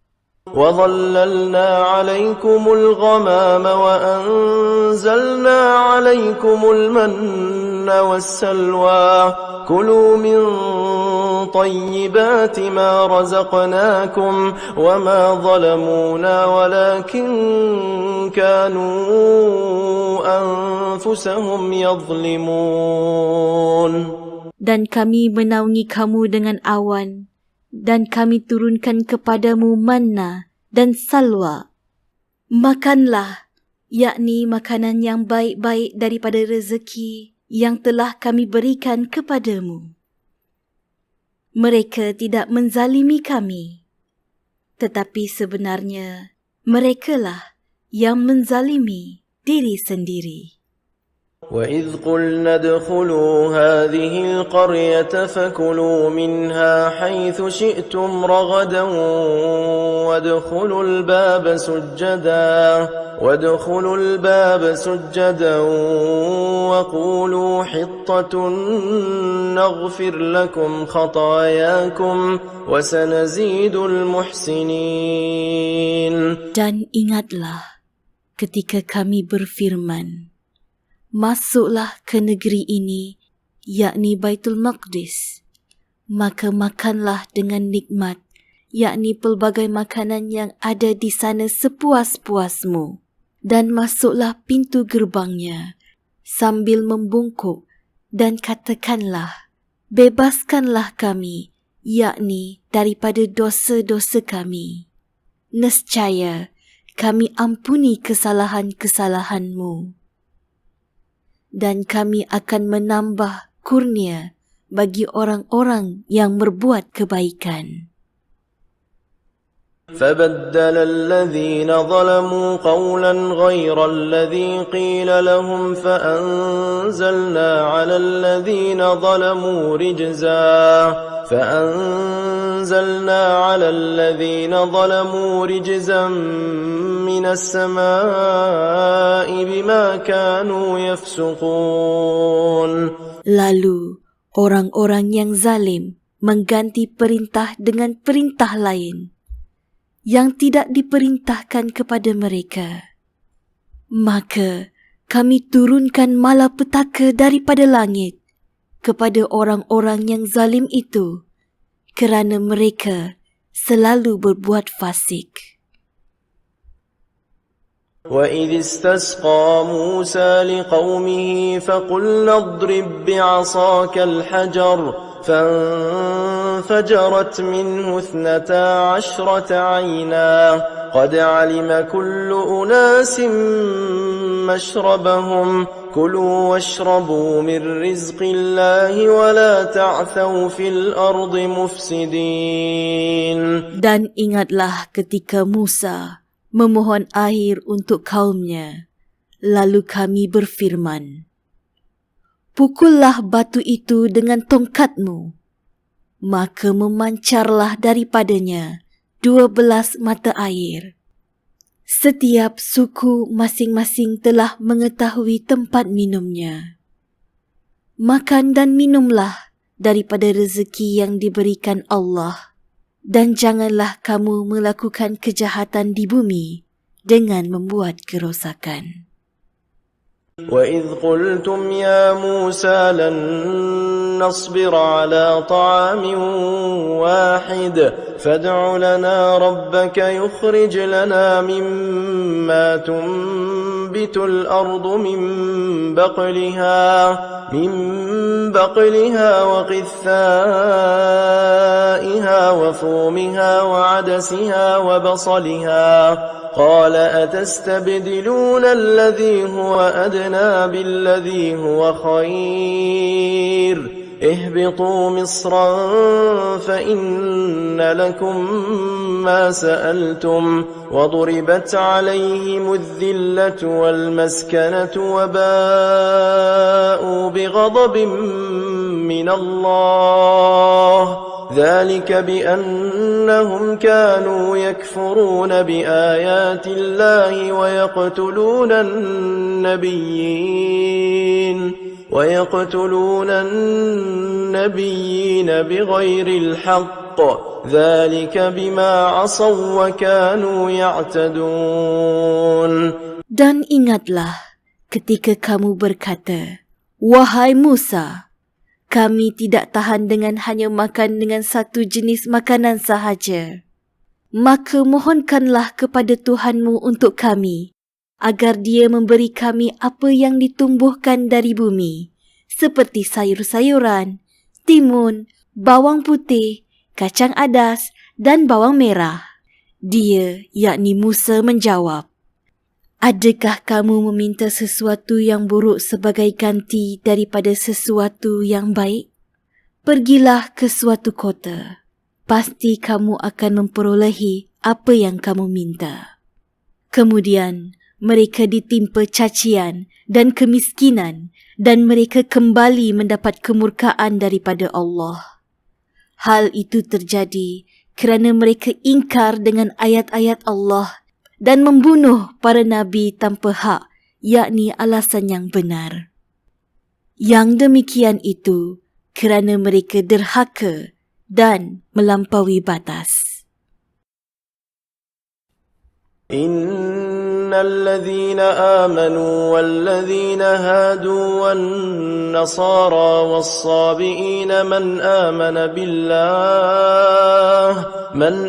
وَظَلَّلْنَا عَلَيْكُمُ الْغَمَامَ وَأَنزَلْنَا عَلَيْكُمُ الْمَنَّ وَالسَّلْوَىٰ كُلُوا مِن طَيِّبَاتِ مَا رَزَقْنَاكُمْ وَمَا ظَلَمُونَا وَلَكِن كَانُوا أَنفُسَهُمْ يَظْلِمُونَ. Dan kami menaungi kamu dengan awan, dan kami turunkan kepadamu manna dan salwa. Makanlah, yakni makanan yang baik-baik daripada rezeki yang telah kami berikan kepadamu. Mereka tidak menzalimi kami, tetapi sebenarnya merekalah yang menzalimi diri sendiri. وَإِذْ قُلْنَا ادْخُلُوا هَٰذِهِ الْقَرْيَةَ فَكُلُوا مِنْهَا حَيْثُ شِئْتُمْ رَغَدًا وَادْخُلُوا الْبَابَ سُجَّدًا وَقُولُوا حِطَّةٌ نَغْفِرْ لَكُمْ خَطَايَاكُمْ وَسَنَزِيدُ الْمُحْسِنِينَ. Dan ingatlah ketika kami berfirman, "Masuklah ke negeri ini, yakni Baitul Maqdis. Maka makanlah dengan nikmat, yakni pelbagai makanan yang ada di sana sepuas-puasmu. Dan masuklah pintu gerbangnya sambil membungkuk dan katakanlah, bebaskanlah kami, yakni daripada dosa-dosa kami. nescaya kami ampuni kesalahan-kesalahanmu. Dan kami akan menambah kurnia bagi orang-orang yang berbuat kebaikan. فبدل الذين ظلموا قولا غير الذي قيل لهم فأنزلنا على الذين ظلموا رجزا من السماء بما كانوا يفسقون. Lalu orang-orang yang zalim mengganti perintah dengan perintah lain yang tidak diperintahkan kepada mereka. Maka kami turunkan malapetaka daripada langit kepada orang-orang yang zalim itu kerana mereka selalu berbuat fasik. وَإِذِ اسْتَسْقَى مُوسَى لِقَوْمِهِ فَقُلْنَا اضْرِبْ بِعَصَاكَ الْحَجَرَ فانفجرت منه 12 عينا قد علم كل أناس مشربهم كلوا واشربوا من رزق الله ولا تعثوا في الأرض مفسدين. Dan ingatlah ketika Musa memohon air untuk kaumnya, lalu kami berfirman, pukullah batu itu dengan tongkatmu, maka memancarlah daripadanya 12 mata air. Setiap suku masing-masing telah mengetahui tempat minumnya. Makan dan minumlah daripada rezeki yang diberikan Allah, dan janganlah kamu melakukan kejahatan di bumi dengan membuat kerosakan. وَإِذْ قُلْتُمْ يَا مُوسَى لَن نَّصْبِرَ عَلَى طَعَامٍ وَاحِدٍ فَادْعُ لَنَا رَبَّكَ يُخْرِجْ لَنَا مِمَّا تُنبِتُ الْأَرْضُ مِن بَقْلِهَا وَقِثَّائِهَا وَفُومِهَا وَعَدَسِهَا وَبَصَلِهَا قال أتستبدلون الذي هو أدنى بالذي هو خير اهبطوا مصرا فإن لكم ما سألتم وضربت عليهم الذلة والمسكنة وباءوا بغضب من الله ذلك بأنهم كانوا يكفرون بآيات الله ويقتلون النبيين بغير الحق ذلك بما عصوا وكانوا يعتدون. Dan ingatlah ketika kamu berkata, wahai Musa, kami tidak tahan dengan hanya makan dengan satu jenis makanan sahaja. Maka mohonkanlah kepada Tuhanmu untuk kami, agar Dia memberi kami apa yang ditumbuhkan dari bumi, seperti sayur-sayuran, timun, bawang putih, kacang adas dan bawang merah. Dia, yakni Musa, menjawab, adakah kamu meminta sesuatu yang buruk sebagai ganti daripada sesuatu yang baik? Pergilah ke suatu kota. Pasti kamu akan memperolehi apa yang kamu minta. Kemudian, mereka ditimpa cacian dan kemiskinan dan mereka kembali mendapat kemurkaan daripada Allah. Hal itu terjadi kerana mereka ingkar dengan ayat-ayat Allah dan membunuh para nabi tanpa hak, yakni alasan yang benar. Yang demikian itu kerana mereka derhaka dan melampaui batas. إن الذين آمنوا والذين هادوا والنصارى والصابئين من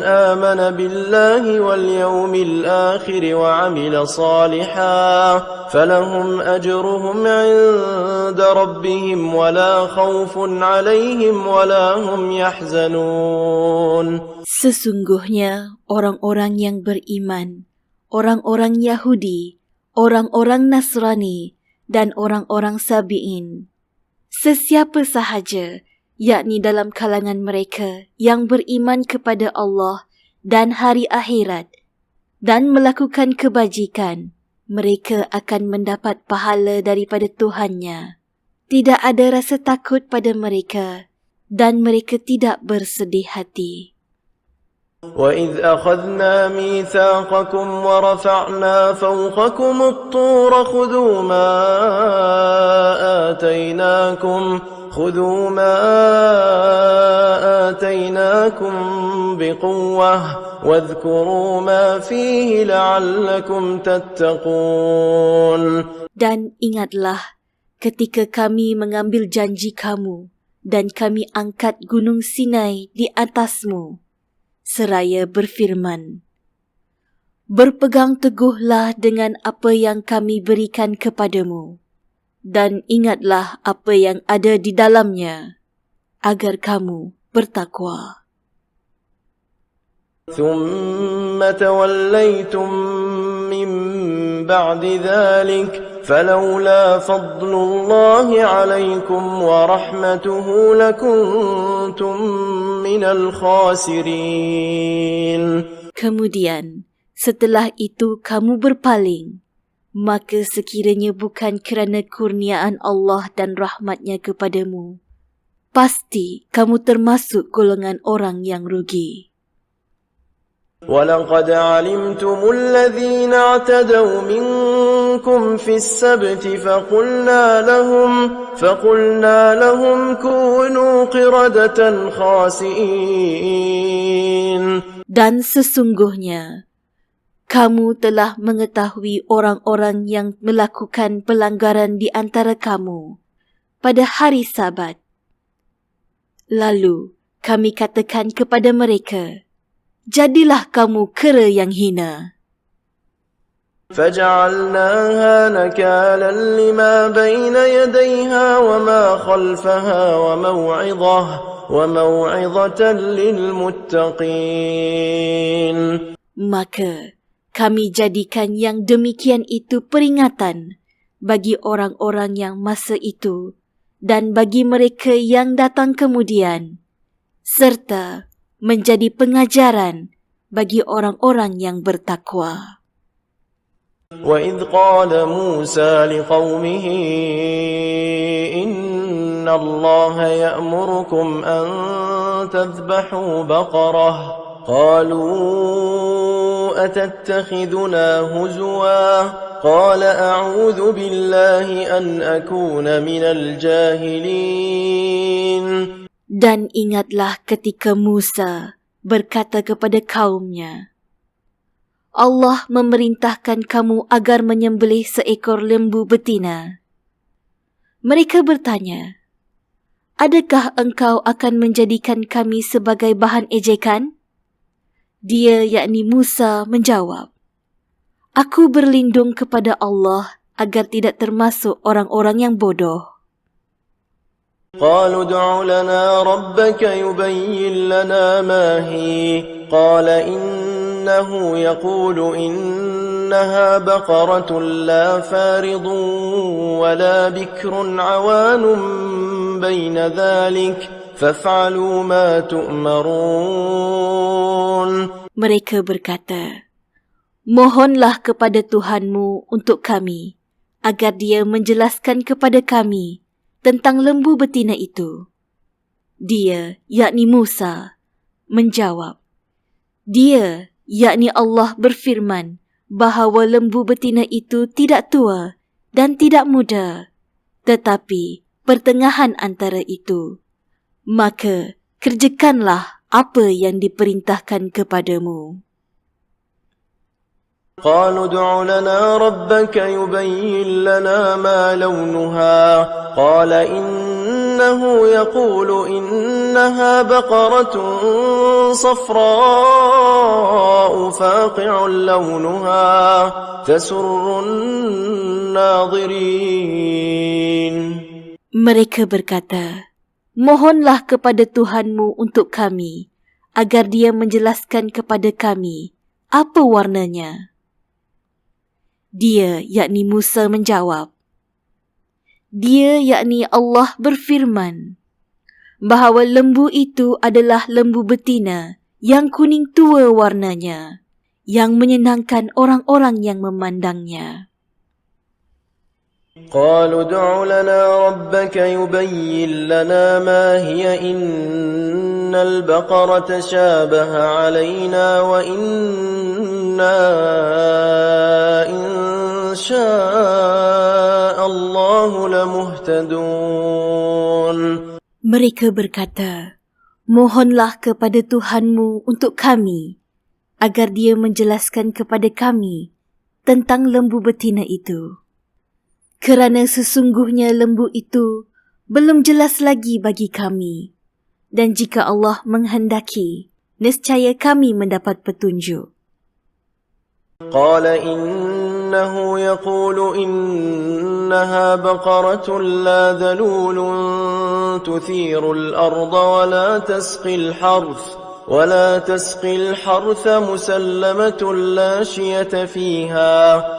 آمن بالله واليوم الآخر وعمل صالحا فلهم أجرهم عند ربهم ولا خوف عليهم ولا هم يحزنون. Sesungguhnya orang-orang yang beriman, orang-orang Yahudi, orang-orang Nasrani dan orang-orang Sabi'in, sesiapa sahaja, yakni dalam kalangan mereka yang beriman kepada Allah dan hari akhirat dan melakukan kebajikan, mereka akan mendapat pahala daripada Tuhannya. Tidak ada rasa takut pada mereka dan mereka tidak bersedih hati. وَإِذْ أَخَذْنَا مِيثَاقَكُمْ وَرَفَعْنَا فَوْقَكُمُ الطُّورَ خُذُوا مَا آتَيْنَاكُمْ بِقُوَّةٍ وَاذْكُرُوا مَا فِيهِ لَعَلَّكُمْ تَتَّقُونَ. Dan ingatlah ketika kami mengambil janji kamu dan kami angkat gunung Sinai di atasmu, seraya berfirman, berpegang teguhlah dengan apa yang kami berikan kepadamu, dan ingatlah apa yang ada di dalamnya, agar kamu bertakwa. ثُمَّ تَوَلَّيْتُمْ مِنْ بَعْدِ ذَلِكَ فَلَوْلَا فَضْلُ اللَّهِ عَلَيْكُمْ وَرَحْمَتُهُ لَكُنْتُمْ مِنَ الْخَاسِرِينَ. Kemudian, setelah itu kamu berpaling, maka sekiranya bukan kerana kurniaan Allah dan rahmatnya kepadamu, pasti kamu termasuk golongan orang yang rugi. وَلَقَدْ عَلِمْتُمُ الَّذِينَ اعْتَدَوْا مِنْكُمْ فِي السَّبْتِ فَقُلْنَا لَهُمْ كُونُوا قِرَدَةً خَاسِئِينَ. Dan sesungguhnya, kamu telah mengetahui orang-orang yang melakukan pelanggaran di antara kamu pada hari Sabat. Lalu kami katakan kepada mereka, jadilah kamu kera yang hina. فَجَعَلْنَاهَا نَكَالًا لِمَا بَيْنَ يَدَيْهَا وَمَا خَلْفَهَا وَمَوْعِظَةً لِلْمُتَّقِينَ. Maka kami jadikan yang demikian itu peringatan bagi orang-orang yang masa itu dan bagi mereka yang datang kemudian, serta menjadi pengajaran bagi orang-orang yang bertakwa. وَإِذْ قَالَ مُوسَى لِقَوْمِهِ إِنَّ اللَّهَ يَأْمُرُكُمْ أَن تَذْبَحُوا بَقَرَةً قَالُوا أَتَتَّخِذُنَا هُزُوًا قَالَ أَعُوذُ بِاللَّهِ أَنْ أَكُونَ مِنَ الْجَاهِلِينَ. Dan ingatlah ketika Musa berkata kepada kaumnya, Allah memerintahkan kamu agar menyembelih seekor lembu betina. Mereka bertanya, adakah engkau akan menjadikan kami sebagai bahan ejekan? Dia, yakni Musa, menjawab, aku berlindung kepada Allah agar tidak termasuk orang-orang yang bodoh. قالوا ادع لنا ربك يبين لنا ما هي قال إنه يقول إنها بقرة لا فارض ولا بكر عوان بين ذلك فافعلوا ما تؤمرون. Mereka berkata, mohonlah kepada Tuhanmu untuk kami agar dia menjelaskan kepada kami tentang lembu betina itu. Dia, yakni Musa, menjawab, dia, yakni Allah berfirman bahawa lembu betina itu tidak tua dan tidak muda, tetapi pertengahan antara itu. Maka kerjakanlah apa yang diperintahkan kepadamu. قالوا ادع لنا ربك يبين لنا ما لونها قال إنه يقول إنها بقرة صفراء فاقع لونها تسر الناظرين. Mereka berkata, mohonlah kepada Tuhanmu untuk kami agar dia menjelaskan kepada kami apa warnanya. Dia, yakni Musa, menjawab, dia, yakni Allah, berfirman bahawa lembu itu adalah lembu betina yang kuning tua warnanya, yang menyenangkan orang-orang yang memandangnya. قالوا ادع لنا ربك يبين لنا ما هي إن البقرة تشابه علينا وإنا إن شاء الله لمهتدون. Mereka berkata, mohonlah kepada Tuhanmu untuk kami, agar dia menjelaskan kepada kami tentang lembu betina itu. Kerana sesungguhnya lembu itu belum jelas lagi bagi kami. Dan jika Allah menghendaki, nescaya kami mendapat petunjuk. قال إنه يقول إنها بقرة لا ذلول تثير الأرض ولا تسقي الحرث مسلمة لا شية فيها.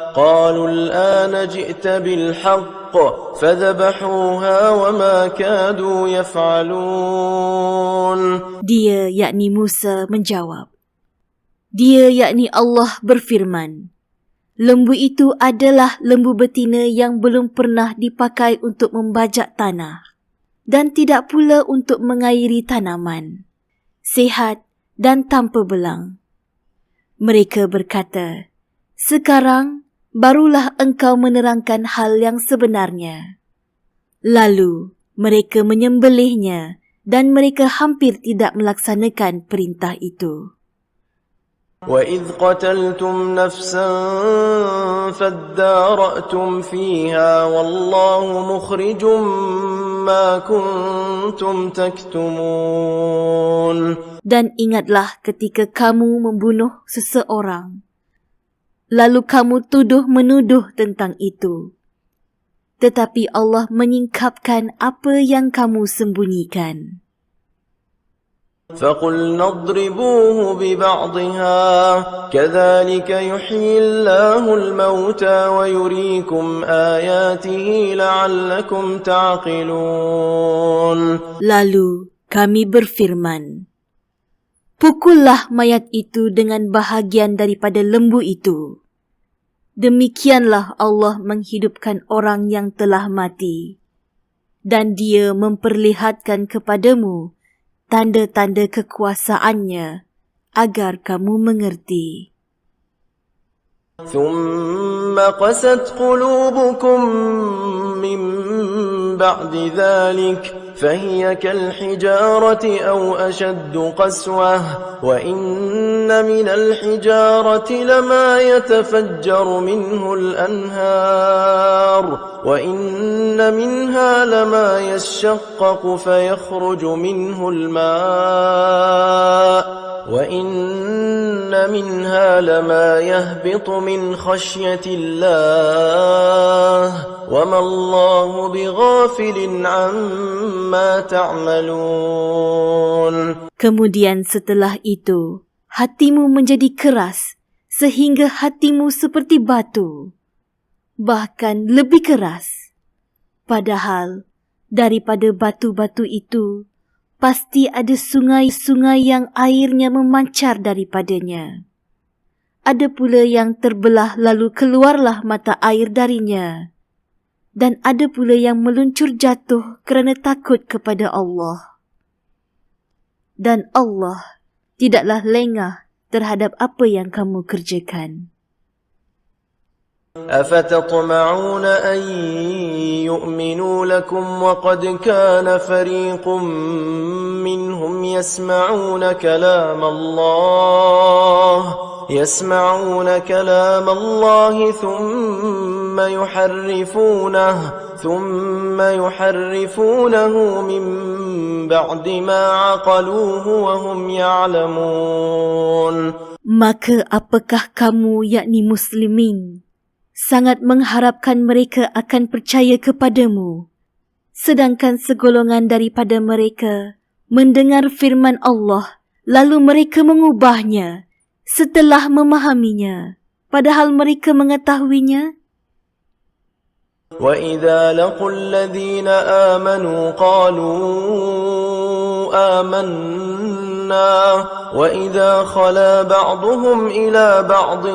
قالوا الآن جئت بالحق فذبحوها وما كادوا يفعلون. Dia, yakni Musa, menjawab, dia, yakni Allah, berfirman, lembu itu adalah lembu betina yang belum pernah dipakai untuk membajak tanah dan tidak pula untuk mengairi tanaman, sihat dan tanpa belang. Mereka berkata, sekarang barulah engkau menerangkan hal yang sebenarnya. Lalu mereka menyembelihnya dan mereka hampir tidak melaksanakan perintah itu. وَإِذْ قَتَلْتُمْ نَفْسًا فَادَّارَأْتُمْ فِيهَا وَاللَّهُ مُخْرِجٌ مَا كُنْتُمْ تَكْتُمُونَ. Dan ingatlah ketika kamu membunuh seseorang, lalu kamu tuduh-menuduh tentang itu, tetapi Allah menyingkapkan apa yang kamu sembunyikan. فَقُلْنَا اضْرِبُوهُ بِبَعْضِهَا كَذَلِكَ يُحْيِي اللَّهُ الْمَوْتَى وَيُرِيكُمْ آيَاتِهِ لَعَلَّكُمْ تَعْقِلُونَ. Lalu kami berfirman, pukullah mayat itu dengan bahagian daripada lembu itu. Demikianlah Allah menghidupkan orang yang telah mati, dan Dia memperlihatkan kepadamu tanda-tanda kekuasaannya agar kamu mengerti. ثُمَّ قَسَتْ قُلُوبُكُمْ مِنْ بَعْدِ ذَلِكَ فَهِيَ كَالْحِجَارَةِ أَوْ أَشَدُّ قَسْوَةً وَإِنَّ مِنَ الْحِجَارَةِ لَمَا يَتَفَجَّرُ مِنْهُ الْأَنْهَارُ وَإِنَّ مِنْهَا لَمَا يَشَّقَّقُ فَيَخْرُجُ مِنْهُ الْمَاءُ وَإِنَّ مِنْهَا لَمَا يَهْبِطُ مِنْ خَشْيَةِ اللَّهِ وَمَا اللَّهُ بِغَافِلٍ عَمَّا تَعْمَلُونَ. Kemudian setelah itu, hatimu menjadi keras sehingga hatimu seperti batu, bahkan lebih keras. Padahal daripada batu-batu itu, pasti ada sungai-sungai yang airnya memancar daripadanya. Ada pula yang terbelah lalu keluarlah mata air darinya. Dan ada pula yang meluncur jatuh kerana takut kepada Allah. Dan Allah tidaklah lengah terhadap apa yang kamu kerjakan. أَفَتَطْمَعُونَ أَنْ يُؤْمِنُوا لَكُمْ وَقَدْ كَانَ فَرِيقٌ مِّنْهُمْ يَسْمَعُونَ كَلَامَ اللَّهِ ثُمَّ يُحَرِّفُونَهُ مِنْ بَعْدِ مَا عَقَلُوهُ وَهُمْ يَعْلَمُونَ. Maka apakah kamu, yakni muslimin, sangat mengharapkan mereka akan percaya kepadamu, sedangkan segolongan daripada mereka mendengar firman Allah lalu mereka mengubahnya setelah memahaminya, padahal mereka mengetahuinya. وَإِذَا لَقُوا الَّذِينَ آمَنُوا قَالُوا آمَنَّا وَإِذَا خَلَا بَعْضُهُمْ إِلَى بَعْضٍ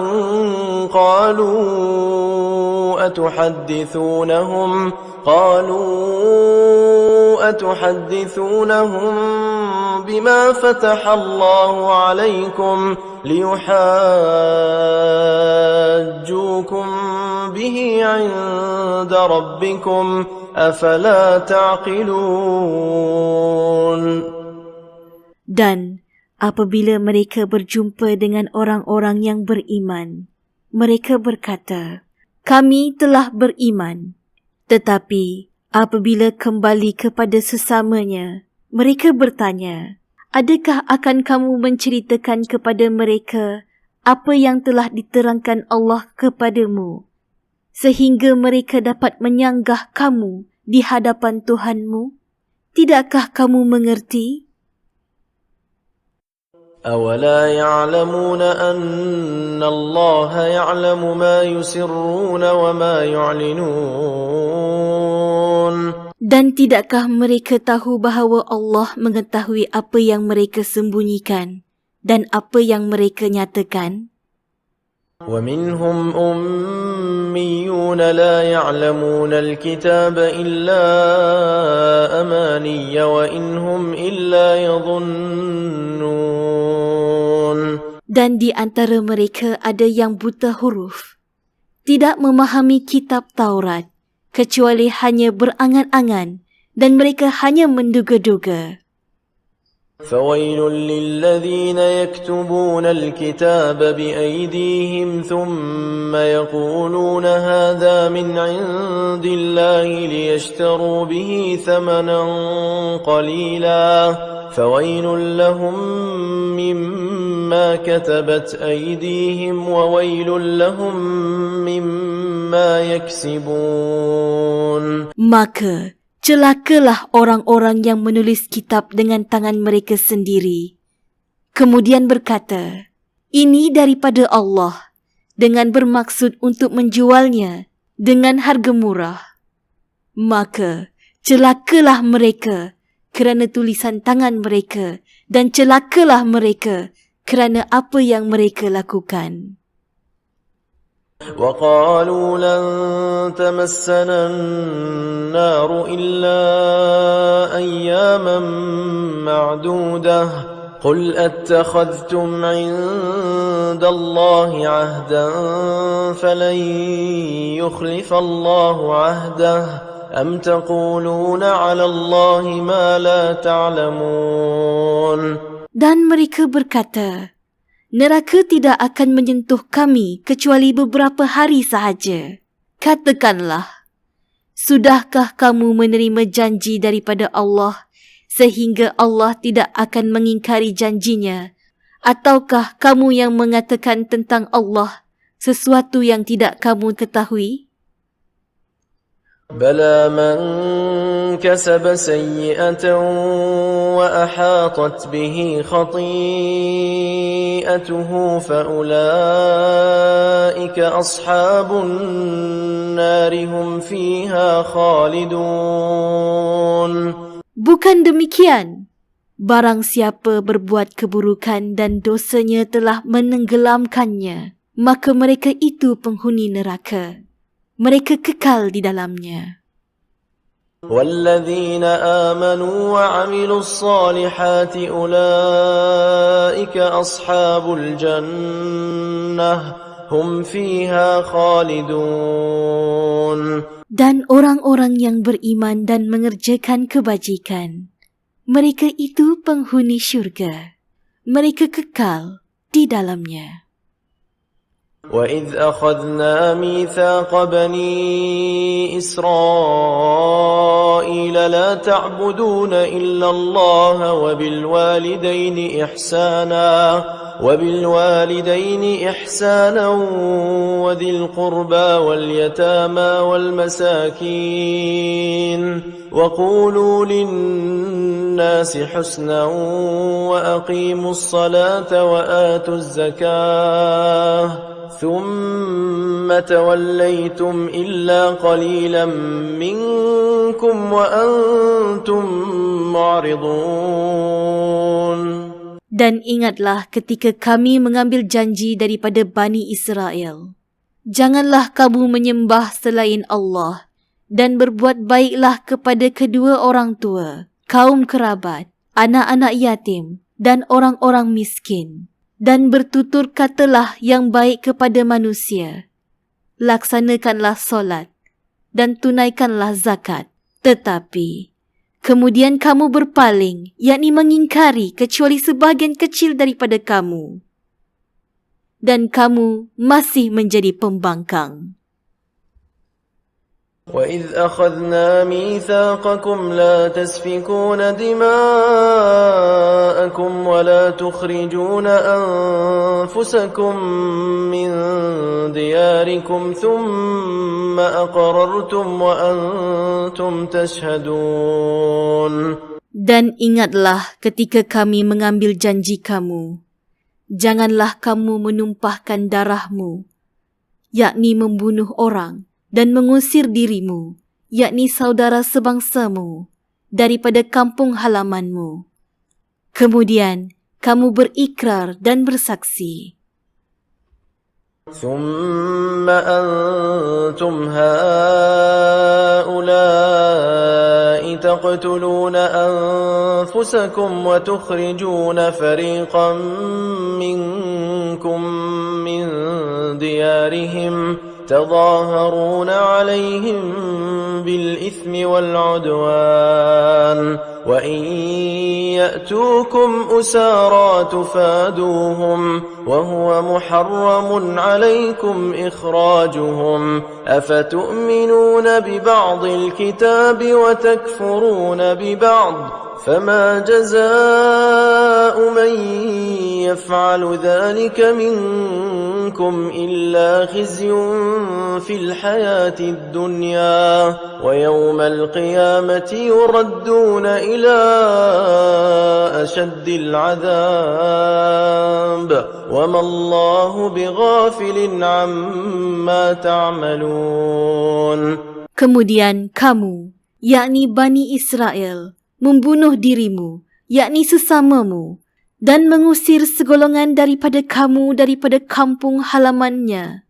أتحدثونهم بما فتح الله عليكم ليحاجوكم به عند ربكم أفلا تعقلون. Dan apabila mereka berjumpa dengan orang-orang yang beriman, mereka berkata, kami telah beriman. Tetapi apabila kembali kepada sesamanya, mereka bertanya, adakah akan kamu menceritakan kepada mereka apa yang telah diterangkan Allah kepadamu, sehingga mereka dapat menyanggah kamu di hadapan Tuhanmu? Tidakkah kamu mengerti? أَوَلَا يَعْلَمُونَ أَنَّ اللَّهَ يَعْلَمُ مَا يُسِرُّونَ وَمَا يُعْلِنُونَ. Dan tidakkah mereka tahu bahawa Allah mengetahui apa yang mereka sembunyikan dan apa yang mereka nyatakan? وَمِنْهُمْ أُمِّيُّونَ لَا يَعْلَمُونَ الْكِتَابَ إِلَّا أَمَانِيَّ وَإِنْ هُمْ إِلَّا يَظُنُّونَ. Dan di antara mereka ada yang buta huruf, tidak memahami kitab Taurat, kecuali hanya berangan-angan, dan mereka hanya menduga-duga. فَوَيْلٌ لِلَّذِينَ يَكْتُبُونَ الْكِتَابَ بِأَيْدِيهِمْ ثُمَّ يَقُولُونَ هَذَا مِنْ عِنْدِ اللَّهِ لِيَشْتَرُوا بِهِ ثَمَنًا قَلِيلًا فَوَيْلٌ لَهُمْ مِمَّا كَتَبَتْ أَيْدِيهِمْ وَوَيْلٌ لَهُمْ مِمَّا يَكْسِبُونَ. Maka celakalah orang-orang yang menulis kitab dengan tangan mereka sendiri, kemudian berkata, ini daripada Allah, dengan bermaksud untuk menjualnya dengan harga murah. Maka celakalah mereka kerana tulisan tangan mereka, dan celakalah mereka kerana apa yang mereka lakukan. وَقَالُوا لَن تَمَسَّنَا النَّارُ إِلَّا أَيَّامًا مَّعْدُودَةً قُلْ أَتَّخَذْتُمْ عِندَ اللَّهِ عَهْدًا فَلَن يُخْلِفَ اللَّهُ عَهْدَهُ أَمْ تَقُولُونَ عَلَى اللَّهِ مَا لَا تَعْلَمُونَ. Dan mereka berkata, neraka tidak akan menyentuh kami kecuali beberapa hari sahaja. Katakanlah, sudahkah kamu menerima janji daripada Allah sehingga Allah tidak akan mengingkari janjinya? Ataukah kamu yang mengatakan tentang Allah sesuatu yang tidak kamu ketahui? بَلَى مَنْ كَسَبَ سَيِّئَةً وَأَحَاطَتْ بِهِ خَطِيئَتُهُ فَأُولَئِكَ أَصْحَابُ النَّارِ هُمْ فِيهَا خَالِدُونَ. Bukan demikian. Barang siapa berbuat keburukan dan dosanya telah menenggelamkannya, maka mereka itu penghuni neraka. Mereka kekal di dalamnya. وَالَّذِينَ آمَنُوا وَعَمِلُوا الصَّالِحَاتِ أُولَئِكَ أَصْحَابُ الْجَنَّةِ هُمْ فِيهَا خَالِدُونَ. Dan orang-orang yang beriman dan mengerjakan kebajikan, mereka itu penghuni syurga. Mereka kekal di dalamnya. وَإِذْ أَخَذْنَا مِيثَاقَ بَنِي إِسْرَائِيلَ لَا تَعْبُدُونَ إِلَّا اللَّهَ وَبِالْوَالِدَيْنِ إِحْسَانًا وبالوالدين إحسانا وذي القربى واليتامى والمساكين وقولوا للناس حسنا وأقيموا الصلاة وآتوا الزكاة ثم توليتم إلا قليلا منكم وأنتم معرضون. Dan ingatlah ketika kami mengambil janji daripada Bani Israel. Janganlah kamu menyembah selain Allah dan berbuat baiklah kepada kedua orang tua, kaum kerabat, anak-anak yatim dan orang-orang miskin. Dan bertutur katalah yang baik kepada manusia. Laksanakanlah solat dan tunaikanlah zakat. Tetapi kemudian kamu berpaling, yakni mengingkari kecuali sebahagian kecil daripada kamu. Dan kamu masih menjadi pembangkang. وَإِذْ أَخَذْنَا مِيثَاقَكُمْ لَا تَسْفِكُونَ دِمَاءَكُمْ وَلَا تُخْرِجُونَ أَنفُسَكُمْ مِنْ دِيَارِكُمْ ثُمَّ أَقْرَرْتُمْ وَأَنْتُمْ تَشْهَدُونَ. Dan ingatlah ketika kami mengambil janji kamu, janganlah kamu menumpahkan darahmu, yakni membunuh orang, dan mengusir dirimu, yakni saudara sebangsamu, daripada kampung halamanmu. Kemudian kamu berikrar dan bersaksi. ثم أنتم هؤلاء تقتلون أنفسكم وتخرجون فريقا منكم من ديارهم تظاهرون عليهم بالإثم والعدوان وإن يأتوكم أسارى تفادوهم وهو محرم عليكم إخراجهم أفتؤمنون ببعض الكتاب وتكفرون ببعض فما جزاء من يفعل ذلك منكم إلا خزي في الحياة الدنيا ويوم القيامة يردون إلى أشد العذاب وما الله بغافل عما تعملون. Kemudian kamu, yakni Bani Israel, membunuh dirimu, yakni sesamamu, dan mengusir segolongan daripada kamu daripada kampung halamannya.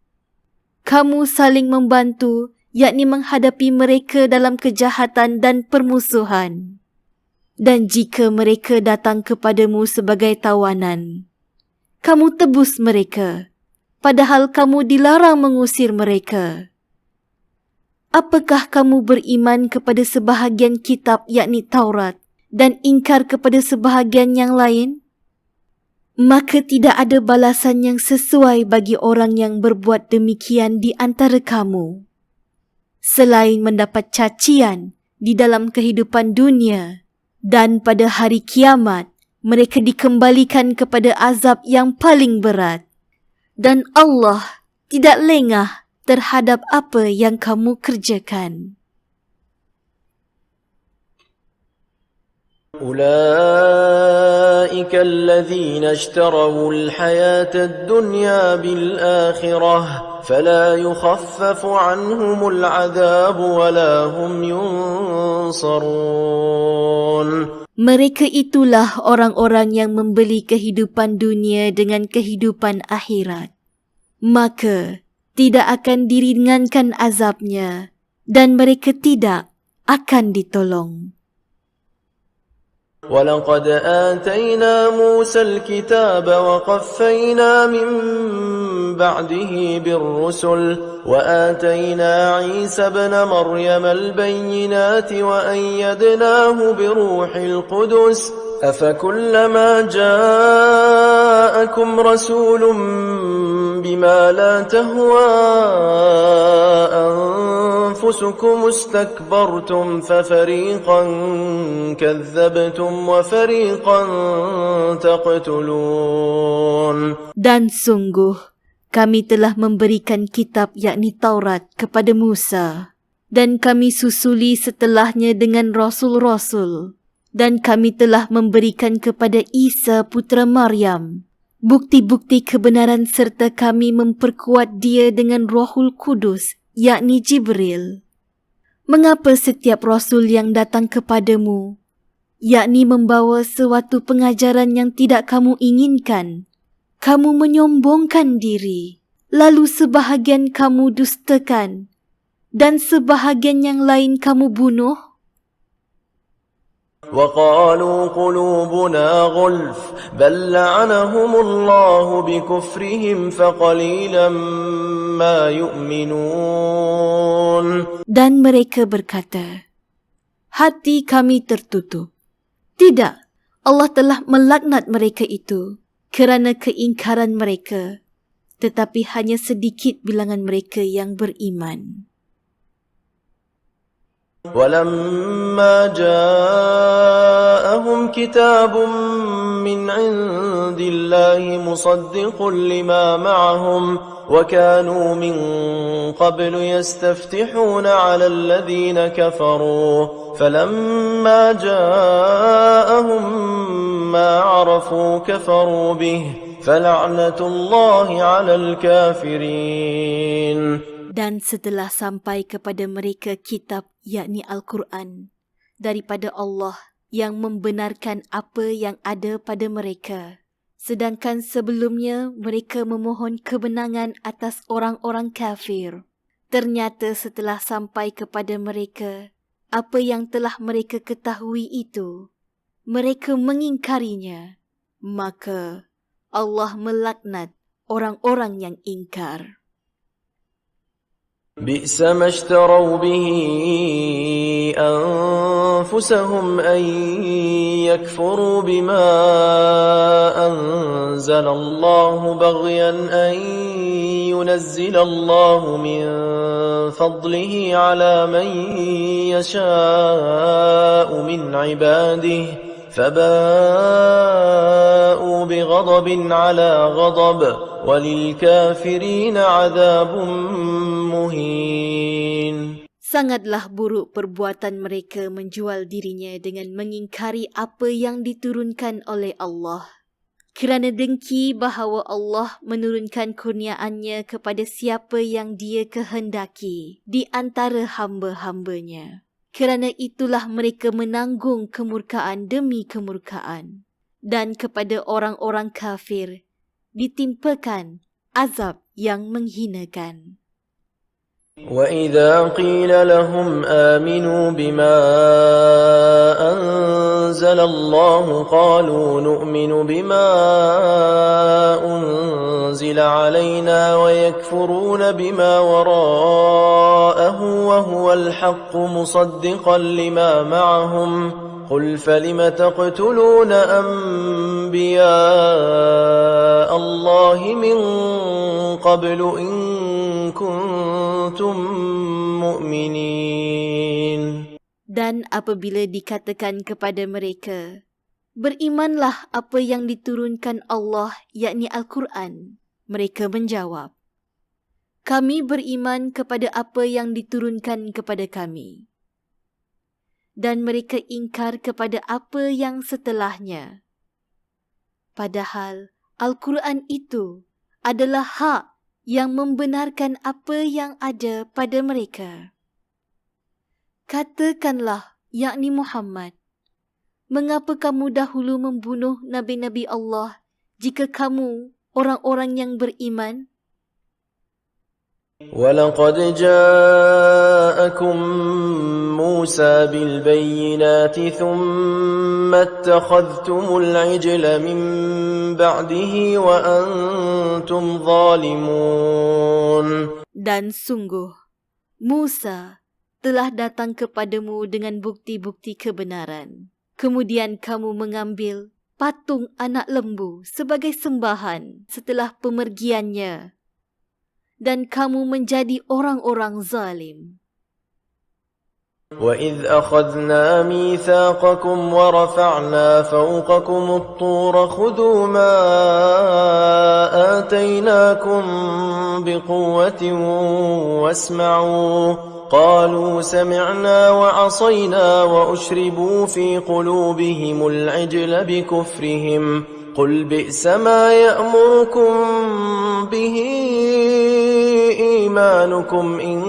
Kamu saling membantu, yakni menghadapi mereka dalam kejahatan dan permusuhan. Dan jika mereka datang kepadamu sebagai tawanan, kamu tebus mereka, padahal kamu dilarang mengusir mereka. Apakah kamu beriman kepada sebahagian kitab yakni Taurat dan ingkar kepada sebahagian yang lain? Maka tidak ada balasan yang sesuai bagi orang yang berbuat demikian di antara kamu, selain mendapat cacian di dalam kehidupan dunia, dan pada hari kiamat mereka dikembalikan kepada azab yang paling berat. Dan Allah tidak lengah terhadap apa yang kamu kerjakan. أولئك الذين اشتروا الحياة الدنيا بالآخرة فلا يخفف عنهم العذاب ولا هم ينصرون. Mereka itulah orang-orang yang membeli kehidupan dunia dengan kehidupan akhirat. Maka tidak akan diringankan azabnya dan mereka tidak akan ditolong. وَلَقَدْ آتَيْنَا مُوسَى الْكِتَابَ وَقَفَّيْنَا مِنْ بَعْدِهِ بِالرُّسُلِ وَآتَيْنَا عِيسَى ابْنَ مَرْيَمَ الْبَيِّنَاتِ وَأَيَّدْنَاهُ بِرُوحِ الْقُدُسِ أَفَكُلَّمَا جَاءَكُمْ رَسُولٌ بِمَا لَا تَهْوَى أَنفُسُكُمُ اسْتَكْبَرْتُمْ فَفَرِيقًا كَذَّبْتُمْ وَفَرِيقًا تَقْتُلُونَ. Dan sungguh, kami telah memberikan kitab yakni Taurat kepada Musa. Dan kami susuli setelahnya dengan rasul-rasul. Dan kami telah memberikan kepada Isa putera Maryam bukti-bukti kebenaran serta kami memperkuat dia dengan Rohul Kudus, yakni Jibril. Mengapa setiap rasul yang datang kepadamu, yakni membawa suatu pengajaran yang tidak kamu inginkan, kamu menyombongkan diri, lalu sebahagian kamu dustakan, dan sebahagian yang lain kamu bunuh? وقالوا قلوبنا غلف بل لعنهم الله بكفرهم فقليلا ما يؤمنون. Dan mereka berkata, hati kami tertutup. Tidak, Allah telah melaknat mereka itu kerana keingkaran mereka, tetapi hanya sedikit bilangan mereka yang beriman. ولما جاءهم كتاب من عند الله مصدق لما معهم وكانوا من قبل يستفتحون على الذين كفروا فلما جاءهم ما عرفوا كفروا به فلعنة الله على الكافرين. Dan setelah sampai kepada mereka kitab yakni Al-Quran daripada Allah yang membenarkan apa yang ada pada mereka, sedangkan sebelumnya mereka memohon kebenangan atas orang-orang kafir, ternyata setelah sampai kepada mereka apa yang telah mereka ketahui itu, mereka mengingkarinya, maka Allah melaknat orang-orang yang ingkar. بئس ما اشتروا به أنفسهم أن يكفروا بما أنزل الله بغيا أن ينزل الله من فضله على من يشاء من عباده فباءوا بغضب على غضب وَلِلْكَافِرِينَ عَذَابٌ مُهِينٌ. Sangatlah buruk perbuatan mereka menjual dirinya dengan mengingkari apa yang diturunkan oleh Allah, kerana dengki bahawa Allah menurunkan kurniaannya kepada siapa yang Dia kehendaki di antara hamba-hambanya. Kerana itulah mereka menanggung kemurkaan demi kemurkaan, dan kepada orang-orang kafir ditimpakan azab yang menghinakan. وَإِذَا قِيلَ لَهُمْ آمِنُوا بِمَا أَنزَلَ اللَّهُ قَالُوا نُؤْمِنُ بِمَا أُنزِلَ عَلَيْنَا وَيَكْفُرُونَ بِمَا وَرَاءَهُ وَهُوَ الْحَقُّ مُصَدِّقًا لِمَا مَعَهُمْ قُلْ فَلِمَ تَقْتُلُونَ أَنْبِيَاءَ اللَّهِ مِنْ قَبْلُ إِنْ كُنْتُمْ مُؤْمِنِينَ. Dan apabila dikatakan kepada mereka, berimanlah apa yang diturunkan Allah, yakni Al-Quran, mereka menjawab, kami beriman kepada apa yang diturunkan kepada kami. Dan mereka ingkar kepada apa yang setelahnya. Padahal Al-Quran itu adalah hak yang membenarkan apa yang ada pada mereka. Katakanlah, yakni Muhammad, mengapa kamu dahulu membunuh Nabi-Nabi Allah jika kamu orang-orang yang beriman? وَلَقَدْ جَاءَكُمْ مُوسَى بِالْبَيِّنَاتِ ثُمَّ اتَّخَذْتُمُ الْعِجْلَ مِنْ بَعْدِهِ وَأَنْتُمْ ظَالِمُونَ. Dan sungguh, Musa telah datang kepadamu dengan bukti-bukti kebenaran. Kemudian kamu mengambil patung anak lembu sebagai sembahan setelah pemergiannya. Dan kamu menjadi orang-orang zalim. وَإِذْ أَخَذْنَا مِيثَاقَكُمْ وَرَفَعْنَا فَوْقَكُمُ الطُّورَ خُذُوا مَا آتيناكم بقوة واسمعوا قالوا سمعنا وعصينا وأشربوا في قلوبهم العجل بكفرهم قل بئس ما يأمركم به إيمانكم إن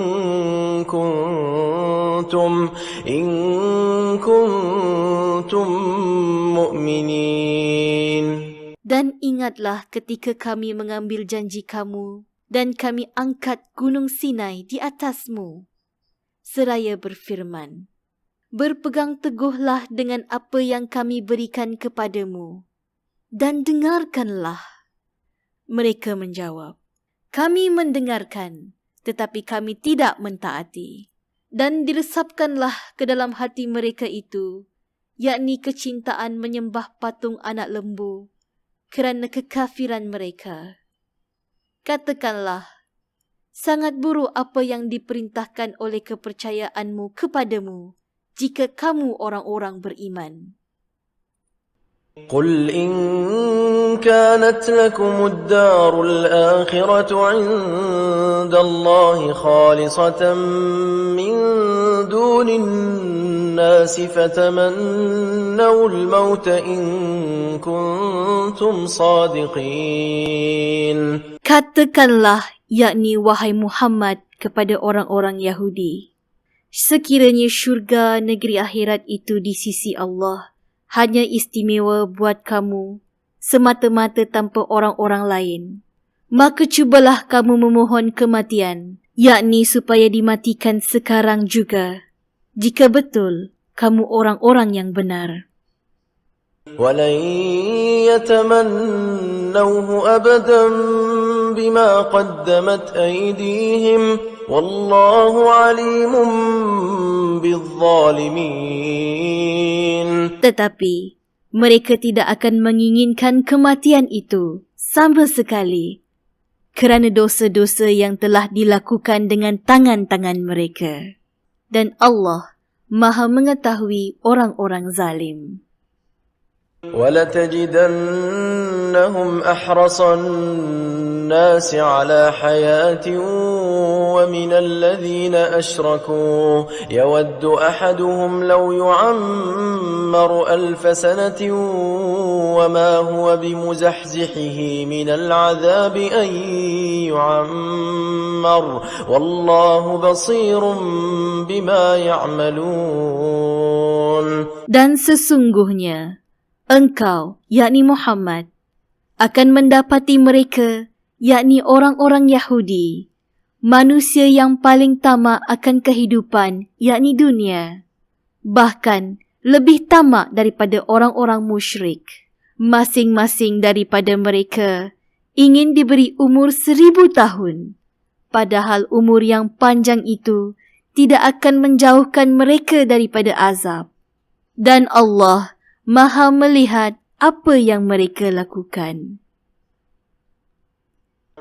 كنتم مؤمنين. Dan ingatlah ketika kami mengambil janji kamu dan kami angkat gunung Sinai di atasmu. Seraya berfirman, berpegang teguhlah dengan apa yang kami berikan kepadamu dan dengarkanlah. Mereka menjawab, kami mendengarkan tetapi kami tidak mentaati. Dan diresapkanlah ke dalam hati mereka itu, yakni kecintaan menyembah patung anak lembu kerana kekafiran mereka. Katakanlah, sangat buruk apa yang diperintahkan oleh kepercayaanmu kepadamu jika kamu orang-orang beriman. قل إن كانت لكم الدار الآخرة عند الله خالصة من دون الناس فتمنوا الموت إن كنتم صادقين. Katakanlah, yakni wahai Muhammad kepada orang-orang Yahudi, sekiranya syurga negeri akhirat itu di sisi Allah hanya istimewa buat kamu semata-mata tanpa orang-orang lain, maka cubalah kamu memohon kematian, yakni supaya dimatikan sekarang juga, jika betul kamu orang-orang yang benar. وَلَنْ يَتَمَنَّوْهُ أَبَدًا بِمَا قَدَّمَتْ أَيْدِيهِمْ وَاللَّهُ عَلِيمٌ بِالظَّالِمِينَ. Tetapi mereka tidak akan menginginkan kematian itu sama sekali kerana dosa-dosa yang telah dilakukan dengan tangan-tangan mereka. Dan Allah Maha mengetahui orang-orang zalim. وَلَتَجِدَنَّهُمْ أَحْرَصَ النَّاسِ عَلَى حَيَاةٍ وَمِنَ الَّذِينَ أَشْرَكُوا يَوَدُّ أَحَدُهُمْ لَوْ يُعَمَّرُ 1000 سَنَةٍ وَمَا هُوَ بِمُزَحْزِحِهِ مِنَ الْعَذَابِ أَن يُعَمَّرَ وَاللَّهُ بَصِيرٌ بِمَا يَعْمَلُونَ. Dan sesungguhnya engkau, yakni Muhammad, akan mendapati mereka, yakni orang-orang Yahudi, manusia yang paling tamak akan kehidupan, yakni dunia. Bahkan lebih tamak daripada orang-orang musyrik. Masing-masing daripada mereka ingin diberi umur 1000 tahun. Padahal umur yang panjang itu tidak akan menjauhkan mereka daripada azab. Dan Allah Maha melihat apa yang mereka lakukan.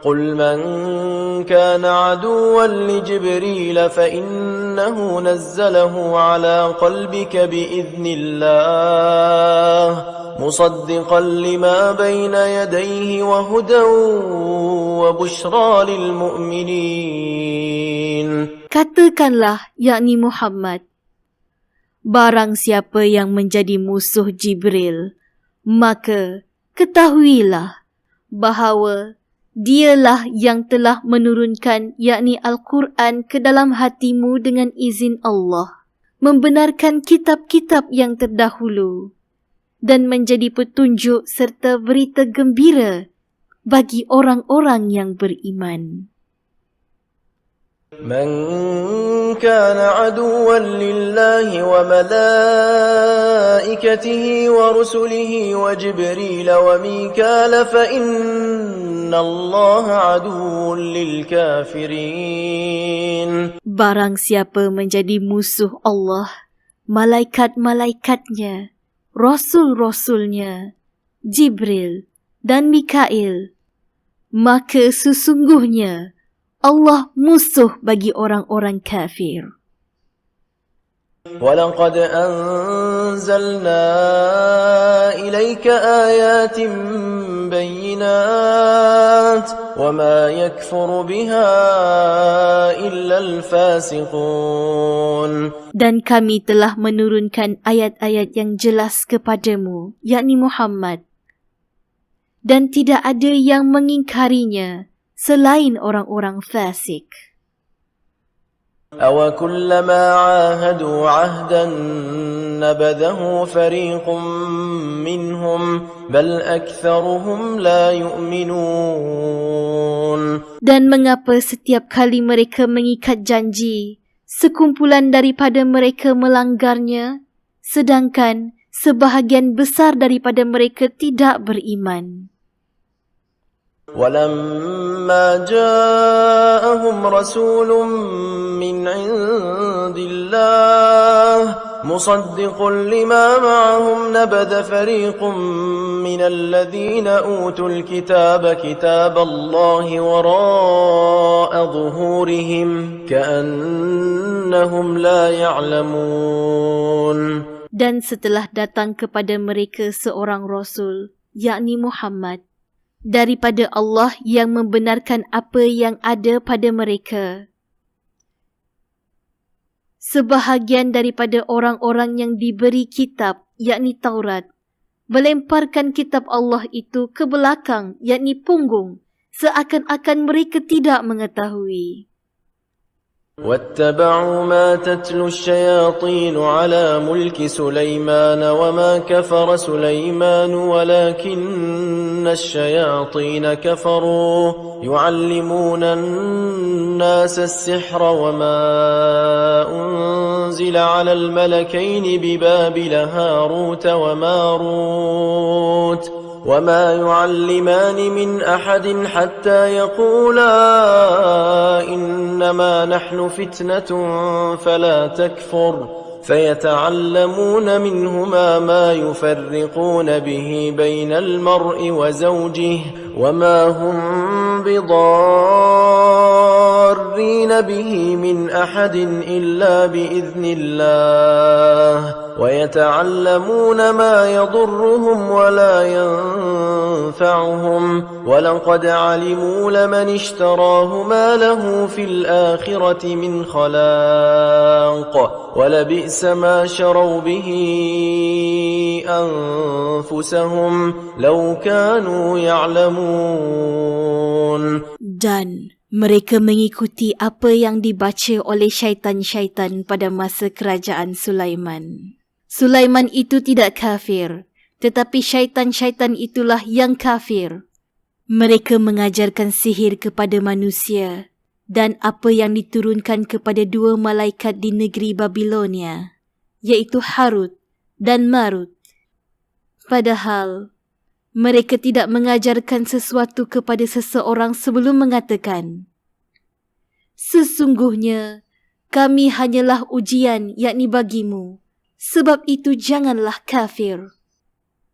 قل من كان عدوا لجبريل فإنه نزله على قلبك بإذن الله مصدقا لما بين يديه وهدى وبشرى للمؤمنين. Katakanlah, yakni Muhammad, barang siapa yang menjadi musuh Jibril, maka ketahuilah bahawa dialah yang telah menurunkan, yakni Al-Quran ke dalam hatimu dengan izin Allah, membenarkan kitab-kitab yang terdahulu dan menjadi petunjuk serta berita gembira bagi orang-orang yang beriman. من كان عدوا لله وملائكته ورسله وجبريل وميكال فإن الله عدو للكافرين. Barang siapa menjadi musuh Allah, malaikat-malaikatnya, rasul-rasulnya, Jibril dan Mikail, maka sesungguhnya Allah musuh bagi orang-orang kafir. وَلَقَدْ أَنزَلْنَا إِلَيْكَ آيَاتٍ بَيِّنَاتٍ وما يكفر بها إلا الفاسقون. Dan kami telah menurunkan ayat-ayat yang jelas kepadamu, yakni Muhammad. Dan tidak ada yang mengingkarinya selain orang-orang fasik. أَوَكُلَّمَا عَاهَدُوا عَهْدًا نَبَذَهُ فَرِيقٌ مِّنْهُمْ بَلْ أَكْثَرُهُمْ لَا يُؤْمِنُونَ. Dan mengapa setiap kali mereka mengikat janji, sekumpulan daripada mereka melanggarnya, sedangkan sebahagian besar daripada mereka tidak beriman. وَلَمَّا جَاءَهُمْ رَسُولٌ مِّنْ عِندِ اللَّهِ مُصَدِّقٌ لِّمَا مَعَهُمْ نَبَذَ فَرِيقٌ مِّنَ الَّذِينَ أُوتُوا الْكِتَابَ كِتَابَ اللَّهِ وَرَاءَ ظُهُورِهِمْ كَأَنَّهُمْ لَا يَعْلَمُونَ. Dan setelah datang kepada mereka seorang Rasul, yakni Muhammad, daripada Allah yang membenarkan apa yang ada pada mereka. Sebahagian daripada orang-orang yang diberi kitab, yakni Taurat, melemparkan kitab Allah itu ke belakang, yakni punggung, seakan-akan mereka tidak mengetahui. وَاتَّبَعُوا مَا تَتْلُو الشَّيَاطِينُ عَلَى مُلْكِ سُلَيْمَانَ وَمَا كَفَرَ سُلَيْمَانُ وَلَكِنَّ الشَّيَاطِينَ كَفَرُوا يُعَلِّمُونَ النَّاسَ السِّحْرَ وَمَا أُنزِلَ عَلَى الْمَلَكَيْنِ بِبَابِلَ هَارُوتَ وَمَارُوتَ وَمَا يُعَلِّمَانِ مِنْ أَحَدٍ حَتَّى يَقُولَا إِنَّمَا نَحْنُ فِتْنَةٌ فَلَا تَكْفُرْ فَيَتَعَلَّمُونَ مِنْهُمَا مَا يُفَرِّقُونَ بِهِ بَيْنَ الْمَرْءِ وَزَوْجِهِ وَمَا هُمْ بِضَارِّينَ بِهِ مِنْ أَحَدٍ إِلَّا بِإِذْنِ اللَّهِ وَيَتَعَلَّمُونَ مَا يَضُرُّهُمْ وَلَا يَنفَعُهُمْ وَلَقَدْ عَلِمُوا لَمَنِ اشْتَرَاهُ مَا لَهُ فِي الْآخِرَةِ مِنْ خَلَاقٍ وَلَبِئْسَ مَا شَرَوْا بِهِ أَنفُسَهُمْ لَوْ كَانُوا يَعْلَمُونَ. Dan mereka mengikuti apa yang dibaca oleh syaitan-syaitan pada masa kerajaan Sulaiman. Sulaiman itu tidak kafir, tetapi syaitan-syaitan itulah yang kafir. Mereka mengajarkan sihir kepada manusia dan apa yang diturunkan kepada dua malaikat di negeri Babilonia, iaitu Harut dan Marut. Padahal mereka tidak mengajarkan sesuatu kepada seseorang sebelum mengatakan, "Sesungguhnya kami hanyalah ujian, yakni bagimu, sebab itu janganlah kafir."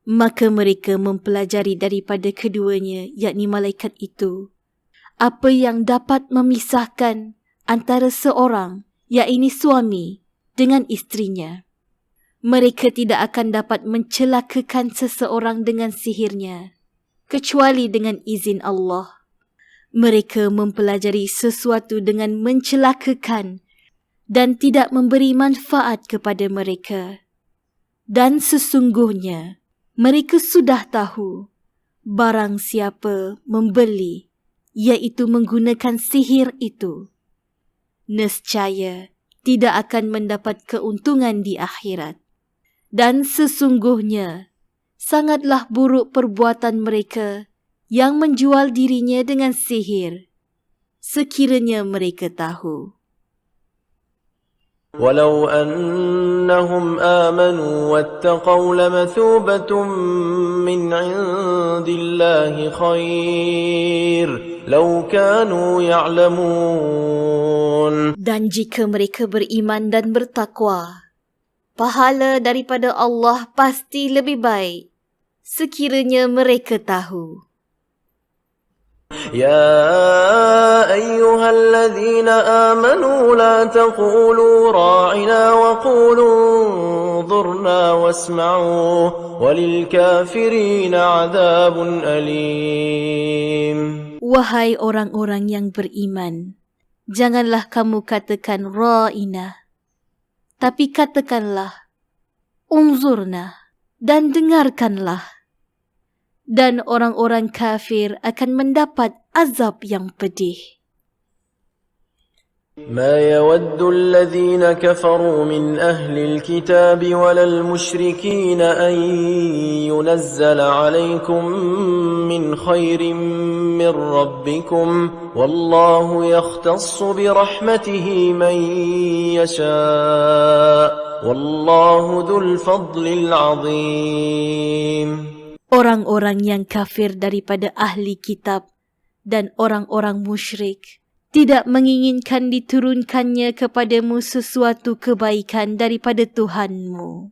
Maka mereka mempelajari daripada keduanya, yakni malaikat itu, apa yang dapat memisahkan antara seorang, yakni suami, dengan isterinya. Mereka tidak akan dapat mencelakakan seseorang dengan sihirnya, kecuali dengan izin Allah. Mereka mempelajari sesuatu dengan mencelakakan dan tidak memberi manfaat kepada mereka. Dan sesungguhnya, mereka sudah tahu barang siapa membeli, iaitu menggunakan sihir itu, nescaya tidak akan mendapat keuntungan di akhirat. Dan sesungguhnya, sangatlah buruk perbuatan mereka yang menjual dirinya dengan sihir, sekiranya mereka tahu. وَلَوْ أَنَّهُمْ آمَنُوا وَاتَّقَوْا لَمَثُوبَةٌ مِّنْ عِندِ اللَّهِ خَيْرٌ لَوْ كَانُوا يَعْلَمُونَ. Dan jika mereka beriman dan bertakwa, pahala daripada Allah pasti lebih baik, sekiranya mereka tahu. يا أيها الذين آمنوا لا تقولوا راعنا وقولوا انظرنا واسمعوا وللكافرين عذاب أليم. Wahai orang-orang yang beriman, janganlah kamu katakan ra'ina, tapi katakanlah unzurna dan dengarkanlah. Dan orang-orang kafir akan mendapat azab yang pedih. ما يود الذين كفروا من أهل الكتاب ولا المشركين أن ينزل عليكم من خير من ربكم والله يختص برحمته من يشاء والله ذو الفضل العظيم. Orang-orang yang kafir daripada ahli kitab dan orang-orang musyrik tidak menginginkan diturunkannya kepadamu sesuatu kebaikan daripada Tuhanmu.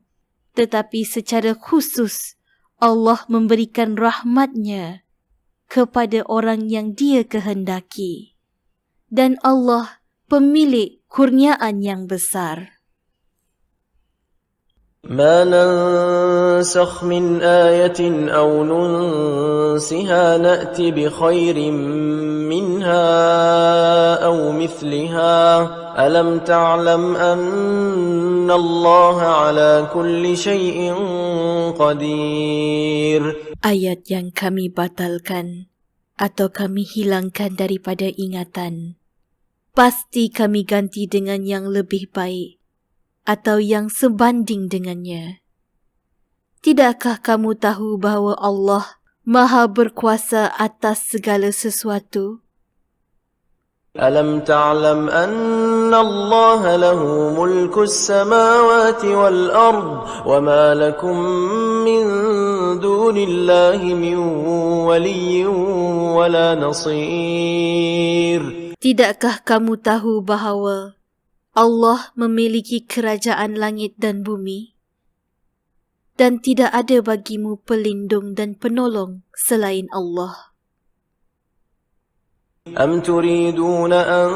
Tetapi secara khusus, Allah memberikan rahmatnya kepada orang yang Dia kehendaki. Dan Allah pemilik kurniaan yang besar. ما ننسخ من آية أو ننسها نأت بخير منها أو مثلها ألم تعلم أن الله على كل شيء قدير. Ayat yang kami batalkan atau kami hilangkan daripada ingatan, pasti kami ganti dengan yang lebih baik atau yang sebanding dengannya. Tidakkah kamu tahu bahawa Allah Maha berkuasa atas segala sesuatu? ألم تعلم أن الله له ملك السماوات والأرض وما لكم من دون الله من ولي ولا نصير. Tidakkah kamu tahu bahawa Allah memiliki kerajaan langit dan bumi, dan tidak ada bagimu pelindung dan penolong selain Allah? أم تريدون أن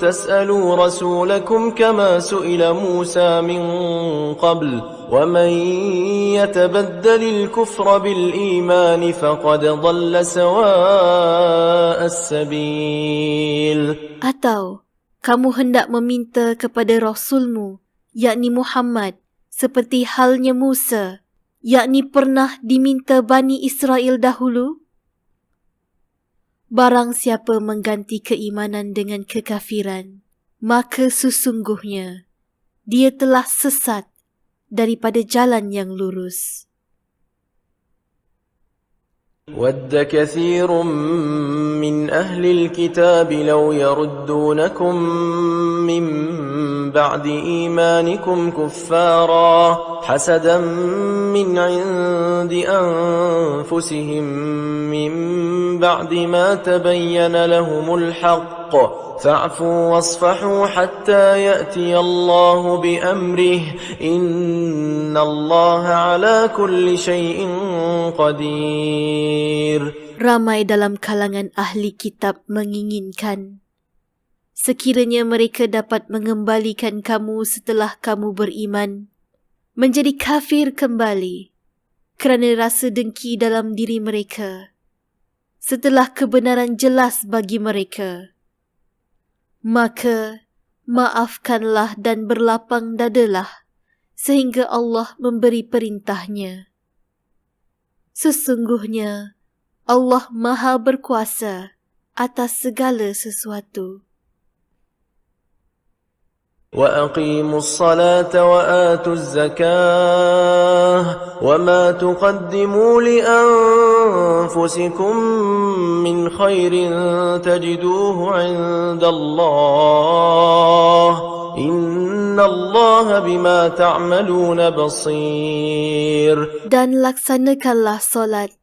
تسألوا رسولكم كما سئل موسى من قبل ومن يتبدل الكفر بالإيمان فقد ضل سواء السبيل. Atau kamu hendak meminta kepada Rasulmu, yakni Muhammad, seperti halnya Musa, yakni pernah diminta Bani Israel dahulu? Barang siapa mengganti keimanan dengan kekafiran, maka sesungguhnya dia telah sesat daripada jalan yang lurus. وَدَّ كَثِيرٌ مِّنْ أَهْلِ الْكِتَابِ لَوْ يَرُدُّونَكُم مِّن بَعْدِ إِيمَانِكُمْ كُفَّارًا حَسَدًا مِّنْ عِندِ أَنفُسِهِم مِّن بَعْدِ مَا تَبَيَّنَ لَهُمُ الْحَقُّ فَاعْفُوا وَاصْفَحُوا حَتَّى يَأْتِيَ اللَّهُ بِأَمْرِهِ إِنَّ اللَّهَ عَلَى كُلِّ شَيْءٍ قَدِيرٌ. Ramai dalam kalangan ahli kitab menginginkan sekiranya mereka dapat mengembalikan kamu setelah kamu beriman menjadi kafir kembali kerana rasa dengki dalam diri mereka setelah kebenaran jelas bagi mereka. Maka maafkanlah dan berlapang dadalah sehingga Allah memberi perintahnya. Sesungguhnya Allah Maha berkuasa atas segala sesuatu. وَأَقِيمُوا الصَّلَاةَ وَآتُوا الزَّكَاةَ وَمَا تُقَدِّمُوا لِأَنفُسِكُم مِّنْ خَيْرٍ تَجِدُوهُ عِندَ اللَّهِ إِنَّ اللَّهَ بِمَا تَعْمَلُونَ بَصِيرٌ. Dan laksanakanlah solat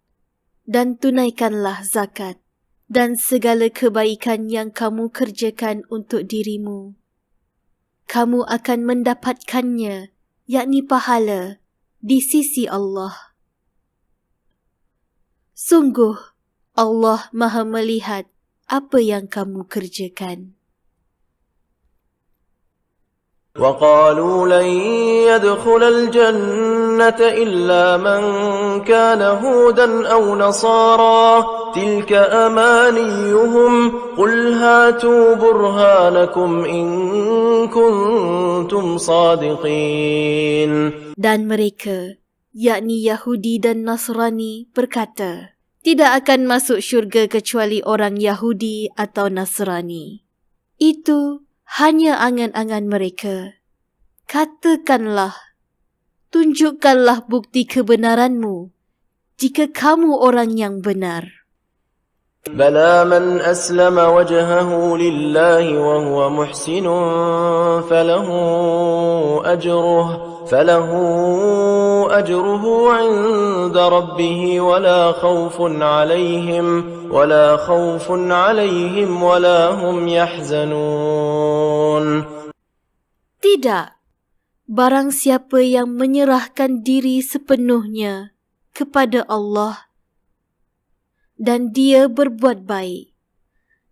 dan tunaikanlah zakat dan segala kebaikan yang kamu kerjakan untuk dirimu. Kamu akan mendapatkannya, yakni pahala, di sisi Allah. Sungguh, Allah Maha melihat apa yang kamu kerjakan. وَقَالُوا لَن يَدْخُلَ الْجَنَّةَ إِلَّا مَنْ كَانَ هُودًا أَوْ نَصَارَىٰ تلك أمانيهم قل هاتوا برهانكم إن كنتم صادقين. Dan mereka, yakni Yahudi dan Nasrani, berkata, tidak akan masuk syurga kecuali orang Yahudi atau Nasrani. Itu hanya angan-angan mereka. Katakanlah, tunjukkanlah bukti kebenaranmu jika kamu orang yang benar. بلى من أسلم وجهه لله وهو محسن فله أجره عند ربه ولا خوف عليهم ولا هم يحزنون. Tidak, barang siapa yang menyerahkan diri sepenuhnya kepada Allah dan dia berbuat baik,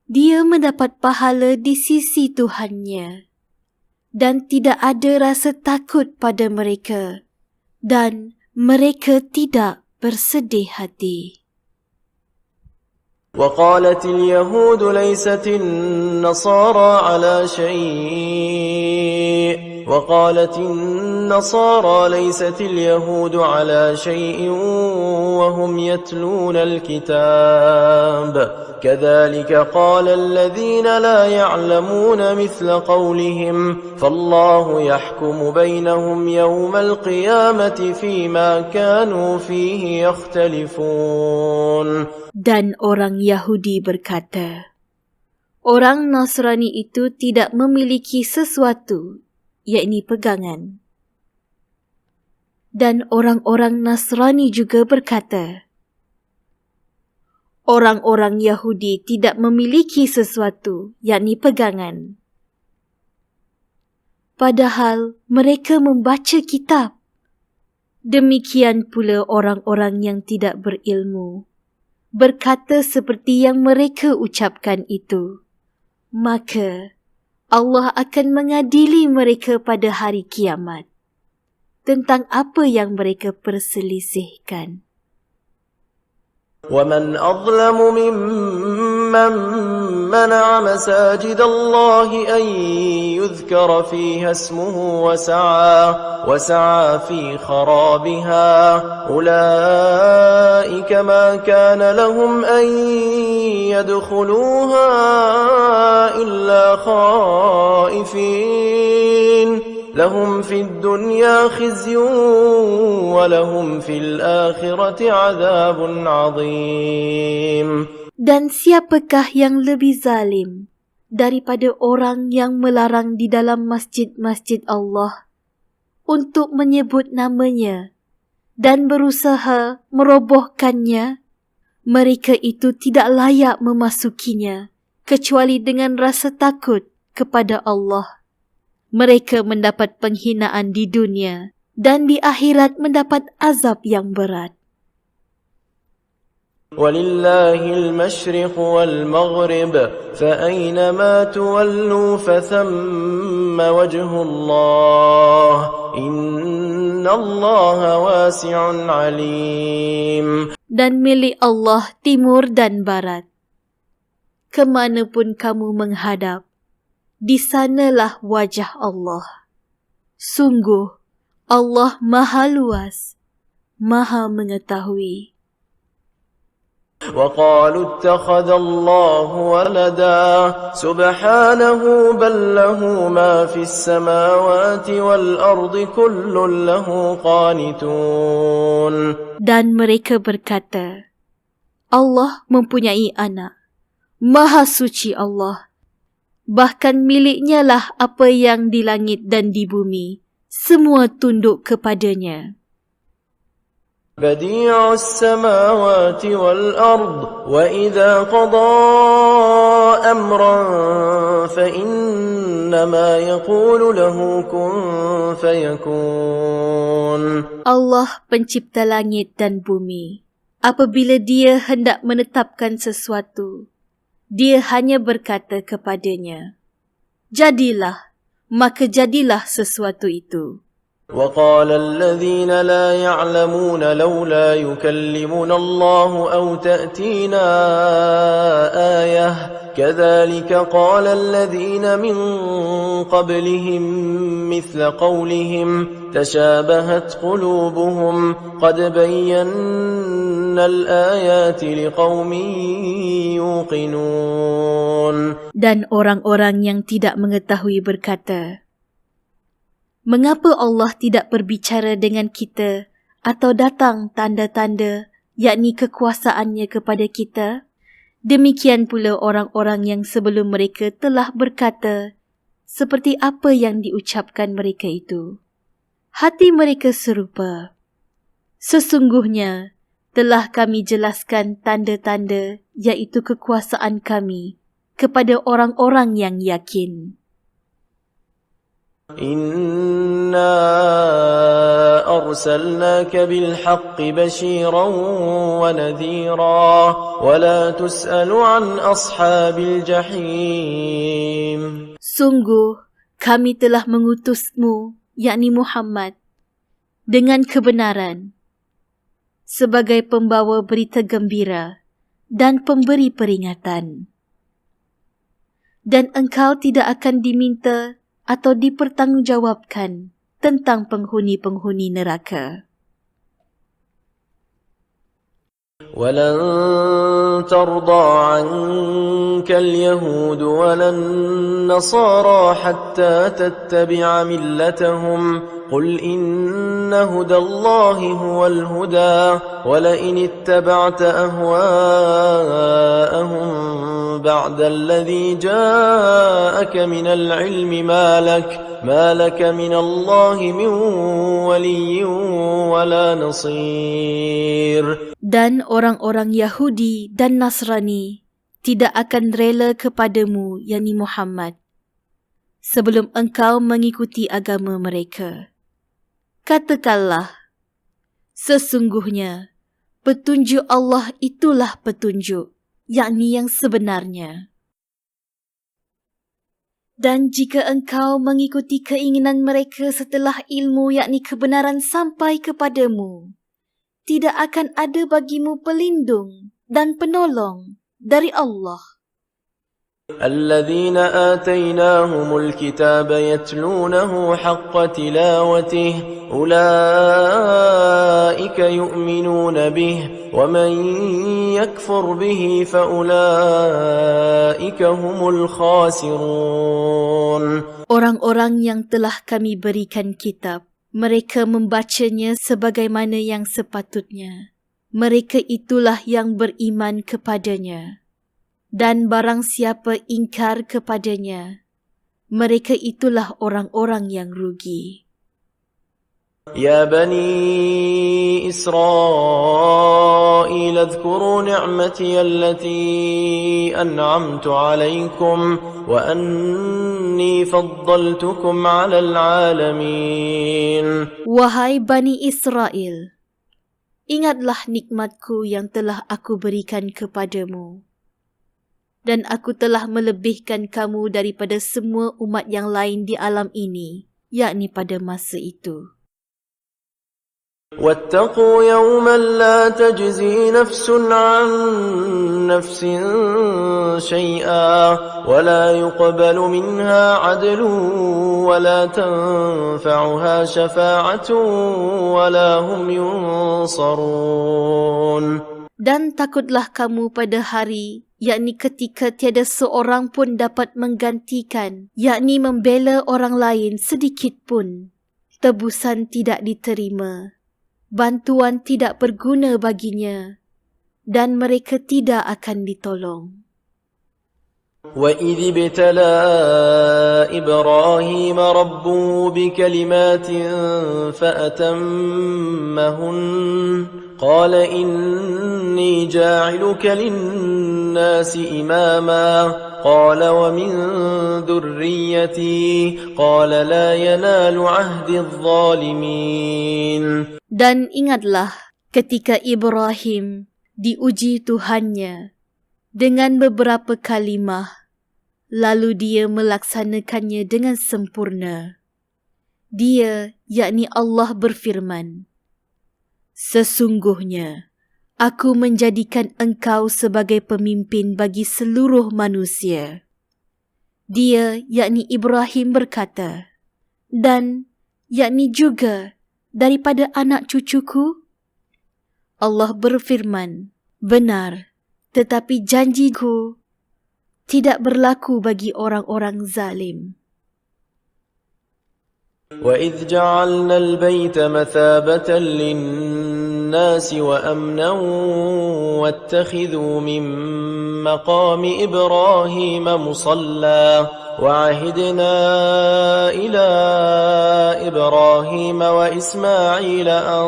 dia mendapat pahala di sisi Tuhannya dan tidak ada rasa takut pada mereka dan mereka tidak bersedih hati. وقالت اليهود ليست النصارى على شيء وقالت النصارى ليست اليهود على شيء وهم يتلون الكتاب كذلك قال الذين لا يعلمون مثل قولهم فالله يحكم بينهم يوم القيامة فيما كانوا فيه يختلفون. Dan orang Yahudi berkata, orang Nasrani itu tidak memiliki sesuatu, yakni pegangan. Dan orang-orang Nasrani juga berkata, orang-orang Yahudi tidak memiliki sesuatu, yakni pegangan. Padahal mereka membaca kitab. Demikian pula orang-orang yang tidak berilmu berkata seperti yang mereka ucapkan itu. Maka Allah akan mengadili mereka pada hari kiamat tentang apa yang mereka perselisihkan. وَمَنْ أَظْلَمُ مِمَّنْ مَنَعَ مَسَاجِدَ اللَّهِ أَنْ يُذْكَرَ فِيهَا اسْمُهُ وَسَعَى فِي خَرَابِهَا أُولَئِكَ مَا كَانَ لَهُمْ أَنْ يَدْخُلُوهَا إِلَّا خَائِفِينَ لهم في الدنيا خزي ولهم في الآخرة عذاب عظيم. Dan siapakah yang lebih zalim daripada orang yang melarang di dalam masjid-masjid Allah untuk menyebut namanya dan berusaha merobohkannya? Mereka itu tidak layak memasukinya kecuali dengan rasa takut kepada Allah. Mereka mendapat penghinaan di dunia dan di akhirat mendapat azab yang berat. وَلِلَّهِ الْمَشْرِقُ وَالْمَغْرِبُ فَأَيْنَمَا تُوَلُّوا فَثَمَّ وَجْهُ اللَّهِ إِنَّ اللَّهَ وَاسِعٌ عَلِيمٌ. Dan milik Allah timur dan barat. Kemanapun kamu menghadap, di sanalah wajah Allah. Sungguh, Allah Maha Luas, Maha Mengetahui. وَقَالُوا اتَّخَذَ اللَّهُ وَلَدًا سُبْحَانَهُ بَل لَّهُ مَا فِي السَّمَاوَاتِ وَالْأَرْضِ كُلٌّ لَّهُ قَانِتُونَ. Dan mereka berkata, Allah mempunyai anak. Maha suci Allah. Bahkan miliknya lah apa yang di langit dan di bumi. Semua tunduk kepadanya. بديع السماوات والأرض وإذا قضى أمرا فإنما يقول له كن فيكون. Allah pencipta langit dan bumi. Apabila dia hendak menetapkan sesuatu, dia hanya berkata kepadanya, jadilah, maka jadilah sesuatu itu. وقال الذين لا يعلمون لولا يكلمنا الله أو تأتينا آية كذلك قال الذين من قبلهم مثل قولهم تشابهت قلوبهم قد بينا الآيات لقوم يوقنون. Dan orang-orang yang tidak mengetahui berkata, mengapa Allah tidak berbicara dengan kita atau datang tanda-tanda, yakni kekuasaannya kepada kita? Demikian pula orang-orang yang sebelum mereka telah berkata, seperti apa yang diucapkan mereka itu. Hati mereka serupa. Sesungguhnya, telah kami jelaskan tanda-tanda, iaitu kekuasaan kami, kepada orang-orang yang yakin. إنا أرسلناك بالحق بشيرا ونذيرا ولا تسأل عن أصحاب الجحيم. Sungguh, kami telah mengutusmu, yakni Muhammad, dengan kebenaran, sebagai pembawa berita gembira dan pemberi peringatan. Dan engkau tidak akan diminta atau dipertanggungjawabkan tentang penghuni-penghuni neraka. ولن ترضى عنك اليهود ولا النصارى حتى تتبع ملتهم قل إن هدى الله هو الهدى ولئن اتبعت أهواءهم بعد الذي جاءك من العلم ما لك من الله من ولي ولا نصير. Dan orang-orang Yahudi dan Nasrani tidak akan rela kepadamu, yakni Muhammad, sebelum engkau mengikuti agama mereka. Katakanlah, sesungguhnya petunjuk Allah itulah petunjuk, yakni yang sebenarnya. Dan jika engkau mengikuti keinginan mereka setelah ilmu, yakni kebenaran sampai kepadamu, tidak akan ada bagimu pelindung dan penolong dari Allah. الذين آتيناهم الكتاب يتلونه حق تلاوته أولئك يؤمنون به ومن يكفر به فأولئك هم الخاسرون. Orang-orang yang telah kami berikan kitab, mereka membacanya sebagaimana yang sepatutnya. Mereka itulah yang beriman kepadanya. Dan barang siapa ingkar kepadanya, mereka itulah orang-orang yang rugi. يا بني إسرائيل اذكروا نعمتي التي أنعمت عليكم وأني فضلتكم على العالمين. Wahai Bani Israel, ingatlah nikmatku yang telah aku berikan kepadamu, dan aku telah melebihkan kamu daripada semua umat yang lain di alam ini, yakni pada masa itu. واتقوا يوما لا تجزي نفس عن نفس شيئا ولا يقبل منها عدل ولا تنفعها شفاعة ولا هم ينصرون. Dan takutlah kamu pada hari, yakni ketika tiada seorang pun dapat menggantikan, yakni membela orang lain sedikit pun. Tebusan tidak diterima, bantuan tidak berguna baginya, dan mereka tidak akan ditolong. وَإِذِ ابْتَلَى إِبْرَاهِيمَ رَبُّهُ بِكَلِمَاتٍ فَأَتَمَّهُنَّ قَالَ إِنِّي جَاعِلُكَ لِلنَّاسِ إِمَامًا قَالَ وَمِنْ ذُرِّيَّتِي قَالَ لَا يَنَالُ عَهْدِي الظَّالِمِينَ. Dan ingatlah ketika Ibrahim diuji Tuhannya dengan beberapa kalimah, lalu dia melaksanakannya dengan sempurna. Dia, yakni Allah berfirman, "Sesungguhnya, aku menjadikan engkau sebagai pemimpin bagi seluruh manusia." Dia, yakni Ibrahim berkata, "Dan, yakni juga daripada anak cucuku?" Allah berfirman, "Benar, tetapi janjiku tidak berlaku bagi orang-orang zalim." وَإِذْ جَعَلْنَا الْبَيْتَ مَثَابَةً لِلنَّاسِ وَأَمْنًا وَاتَّخِذُوا مِن مَّقَامِ إِبْرَاهِيمَ مُصَلًّى وَعَهِدْنَا إِلَى إِبْرَاهِيمَ وَإِسْمَاعِيلَ أَن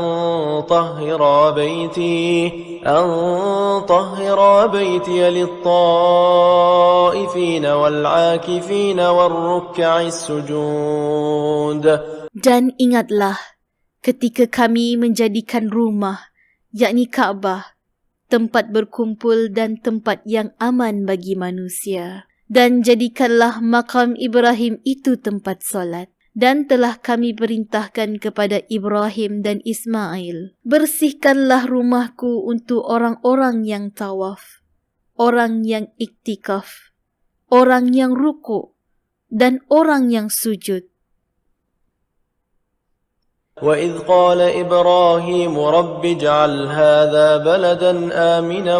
طَهِّرَا بَيْتِيَ لِلطَّائِفِينَ وَالْعَاكِفِينَ وَالرُّكَّعِ السُّجُودِ. Dan ingatlah ketika kami menjadikan rumah, yakni Kaabah, tempat berkumpul dan tempat yang aman bagi manusia. Dan jadikanlah makam Ibrahim itu tempat solat. Dan telah kami perintahkan kepada Ibrahim dan Ismail, bersihkanlah rumahku untuk orang-orang yang tawaf, orang yang iktikaf, orang yang rukuk, dan orang yang sujud. وَإِذْ قَالَ إِبْرَاهِيمُ رَبِّ اجْعَلْ هَذَا بَلَدًا آمِنًا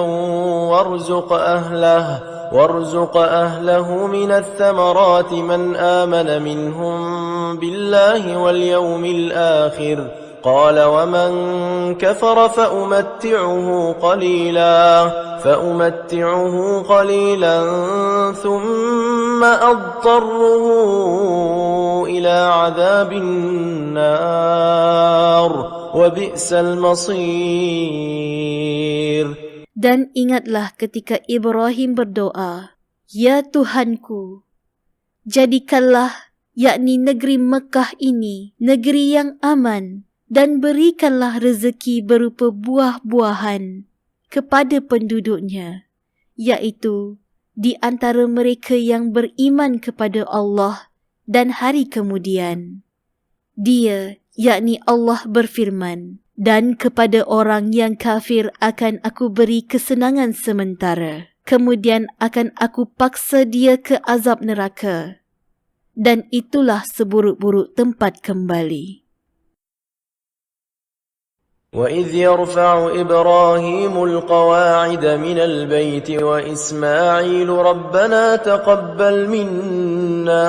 وَارْزُقْ أَهْلَهُ مِنَ الثَّمَرَاتِ مَنْ آمَنَ مِنْهُمْ بِاللَّهِ وَالْيَوْمِ الْآخِرِ قَالَ وَمَنْ كَفَرَ فَأُمَتِّعُهُ قَلِيلًا ثُمَّ أَضْطَرُّهُ إِلَى عَذَابِ النَّارِ وَبِئْسَ الْمَصِيرُ. Dan ingatlah ketika Ibrahim berdoa, "Ya Tuhanku, jadikanlah yakni negeri Mekah ini negeri yang aman dan berikanlah rezeki berupa buah-buahan kepada penduduknya, iaitu di antara mereka yang beriman kepada Allah dan hari kemudian." Dia, yakni Allah berfirman, "Dan kepada orang yang kafir akan aku beri kesenangan sementara. Kemudian akan aku paksa dia ke azab neraka. Dan itulah seburuk-buruk tempat kembali." وَإِذْ يَرْفَعُ إِبْرَاهِيمُ الْقَوَاعِدَ مِنَ الْبَيْتِ وَإِسْمَاعِيلُ رَبَّنَا تَقَبَّلْ مِنَّا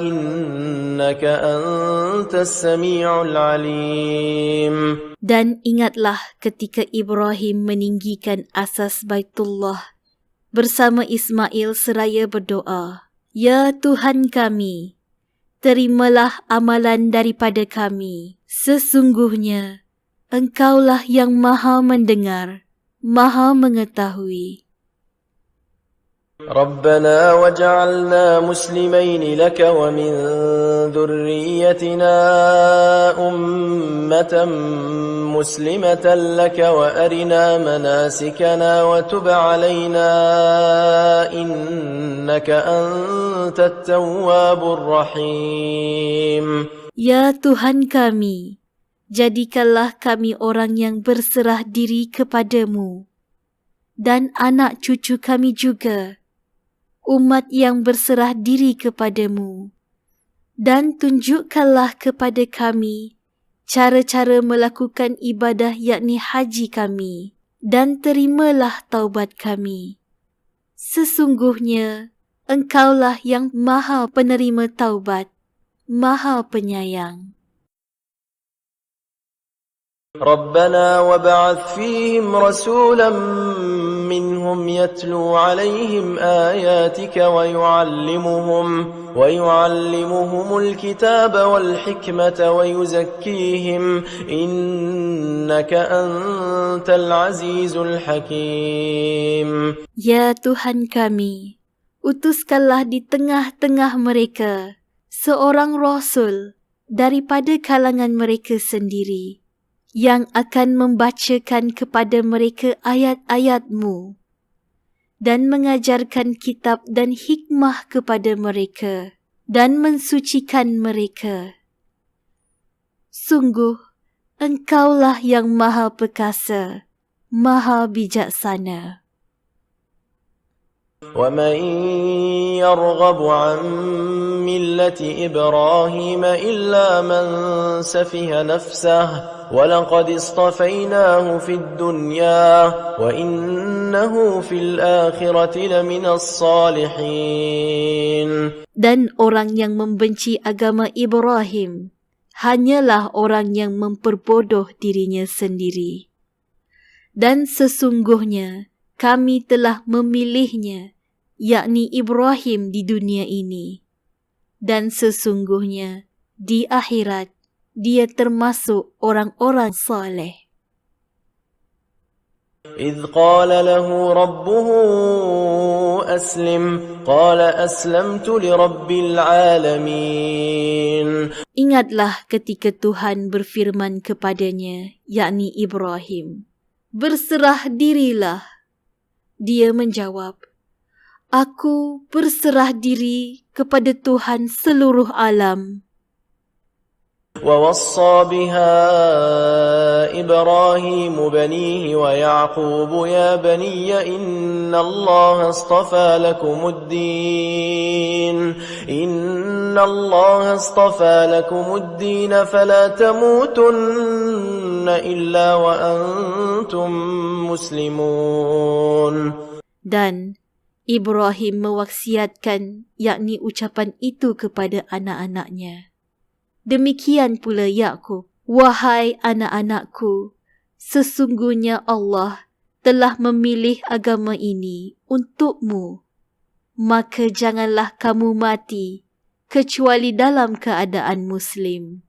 إِنَّكَ أَنْتَ السَّمِيعُ الْعَلِيمُ. Dan ingatlah ketika Ibrahim meninggikan asas Baitullah bersama Ismail seraya berdoa, "Ya Tuhan kami, terimalah amalan daripada kami. Sesungguhnya Engkaulah yang Maha mendengar, Maha mengetahui." رَبَّنَا وَاجْعَلْنَا مُسْلِمَيْنِ لَكَ وَمِنْ ذُرِّيَّتِنَا أُمَّةً مُسْلِمَةً لَكَ وَأَرِنَا مَنَاسِكَنَا وَتُبْ عَلَيْنَا إِنَّكَ أَنْتَ التَّوَّابُ الرَّحِيمُ. Ya Tuhan kami, jadikanlah kami orang yang berserah diri kepadamu, dan anak cucu kami juga umat yang berserah diri kepadamu, dan tunjukkanlah kepada kami cara-cara melakukan ibadah yakni haji kami, dan terimalah taubat kami. Sesungguhnya Engkaulah yang Maha penerima taubat, Maha penyayang. رَبَّنَا وَابْعَثْ فِيهِمْ رَسُولًا مِّنْهُمْ يَتْلُو عَلَيْهِمْ آيَاتِكَ وَيُعَلِّمُهُمُ الْكِتَابَ وَالْحِكْمَةَ وَيُزَكِّيهِمْ إِنَّكَ أَنْتَ الْعَزِيزُ الْحَكِيمُ. Ya Tuhan kami, utuskanlah di tengah-tengah mereka seorang Rasul daripada kalangan mereka sendiri, yang akan membacakan kepada mereka ayat-ayat-Mu dan mengajarkan kitab dan hikmah kepada mereka, dan mensucikan mereka. Sungguh, Engkaulah yang Maha Perkasa, Maha Bijaksana. ومن يرغب عن ملة إبراهيم إلا من سفه نفسه ولقد اصطفيناه في الدنيا وإنه في الآخرة لمن الصالحين. Dan orang yang membenci agama Ibrahim hanyalah orang yang memperbodoh dirinya sendiri. Dan sesungguhnya kami telah memilihnya, yakni Ibrahim di dunia ini. Dan sesungguhnya di akhirat dia termasuk orang-orang saleh. إذ قال له ربه أسلم قال أسلمت لرب العالمين. Ingatlah ketika Tuhan berfirman kepadanya, yakni Ibrahim, berserah dirilah. Dia menjawab, aku berserah diri kepada Tuhan seluruh alam. ووصى بها إبراهيم بنيه ويعقوب يا بني إن الله اصطفى لكم الدين فلا تموتن إلا وأنتم مسلمون. Dan Ibrahim mewasiatkan, yakni ucapan itu kepada anak-anaknya. Demikian pula Yakub, wahai anak-anakku, sesungguhnya Allah telah memilih agama ini untukmu, maka janganlah kamu mati kecuali dalam keadaan Muslim.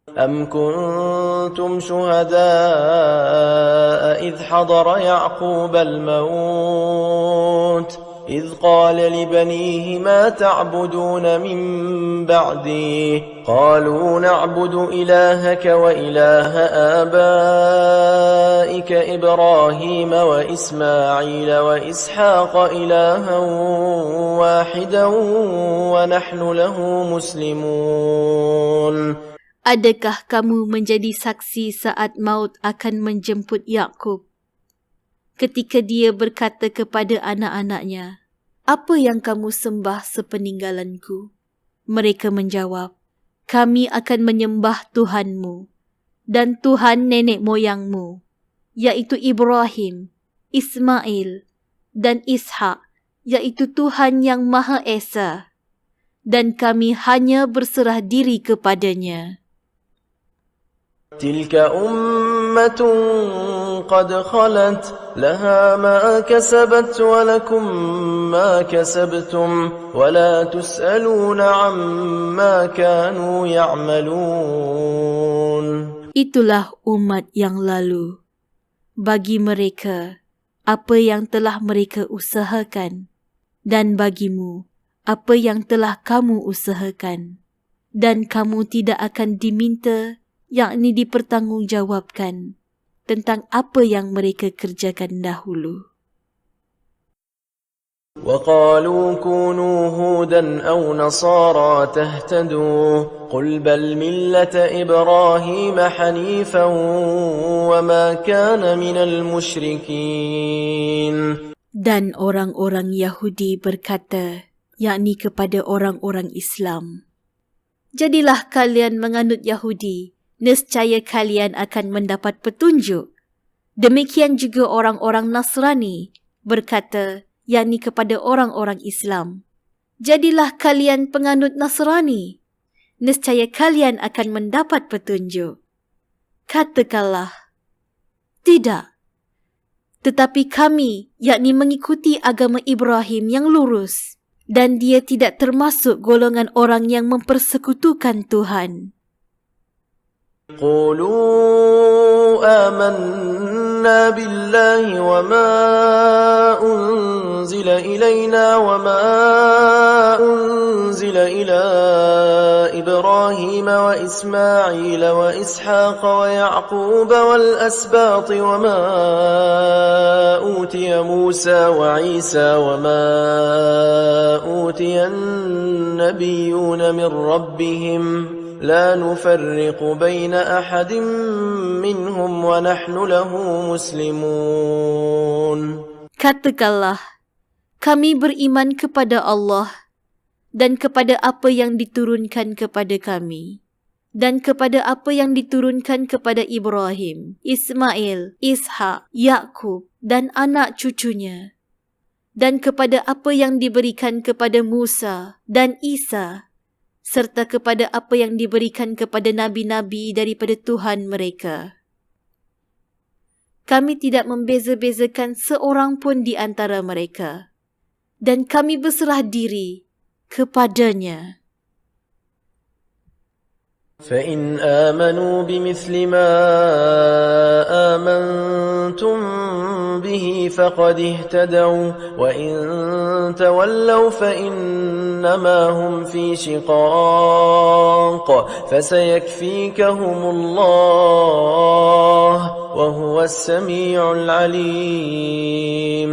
أم كنتم شهداء إذ حضر يعقوب الموت إذ قال لبنيه ما تعبدون من بعدي قالوا نعبد إلهك وإله آبائك إبراهيم وإسماعيل وإسحاق إلها واحدا ونحن له مسلمون. Adakah kamu menjadi saksi saat maut akan menjemput Yakub? Ketika dia berkata kepada anak-anaknya, apa yang kamu sembah sepeninggalanku? Mereka menjawab, kami akan menyembah Tuhanmu dan Tuhan nenek moyangmu, yaitu Ibrahim, Ismail dan Ishak, yaitu Tuhan yang Maha Esa, dan kami hanya berserah diri kepadanya. تلك أمة قد خلت لها ما كسبت ولكم ما كسبتم ولا تسألون عما كانوا يعملون. Itulah umat yang lalu. Bagi mereka, apa yang telah mereka usahakan, dan bagimu, apa yang telah kamu usahakan. Dan kamu tidak akan diminta, yakni dipertanggungjawabkan tentang apa yang mereka kerjakan dahulu. وقالوا كونوا هودا أو نصارى تهتدوا قل بل ملة إبراهيم حنيفا وما كان من المشركين. Dan orang-orang Yahudi berkata, yakni kepada orang-orang Islam, jadilah kalian menganut Yahudi, nescaya kalian akan mendapat petunjuk. Demikian juga orang-orang Nasrani berkata, yakni kepada orang-orang Islam, jadilah kalian penganut Nasrani, nescaya kalian akan mendapat petunjuk. Katakanlah, tidak. Tetapi kami, yakni mengikuti agama Ibrahim yang lurus, dan dia tidak termasuk golongan orang yang mempersekutukan Tuhan. قولوا آمنا بالله وما أنزل إلينا وما أنزل إلى إبراهيم وإسماعيل وإسحاق ويعقوب والأسباط وما أوتي موسى وعيسى وما أوتي النبيون من ربهم لا نفرق بين أحد منهم ونحن له مسلمون. Katakanlah, kami beriman kepada Allah dan kepada apa yang diturunkan kepada kami dan kepada apa yang diturunkan kepada Ibrahim, Ismail, Ishak, Yakub dan anak cucunya, dan kepada apa yang diberikan kepada Musa dan Isa, serta kepada apa yang diberikan kepada nabi-nabi daripada Tuhan mereka. Kami tidak membeza-bezakan seorang pun di antara mereka, dan kami berserah diri kepadanya. فَإِنْ آمَنُوا بِمِثْلِ مَا آمَنْتُمْ بِهِ فَقَدِ اهْتَدَوْا وَإِنْ تَوَلَّوْا فَإِنَّمَا هُمْ فِي شِقَاقٍ فَسَيَكْفِيكَهُمُ اللَّهُ وَهُوَ السَّمِيعُ الْعَلِيمُ.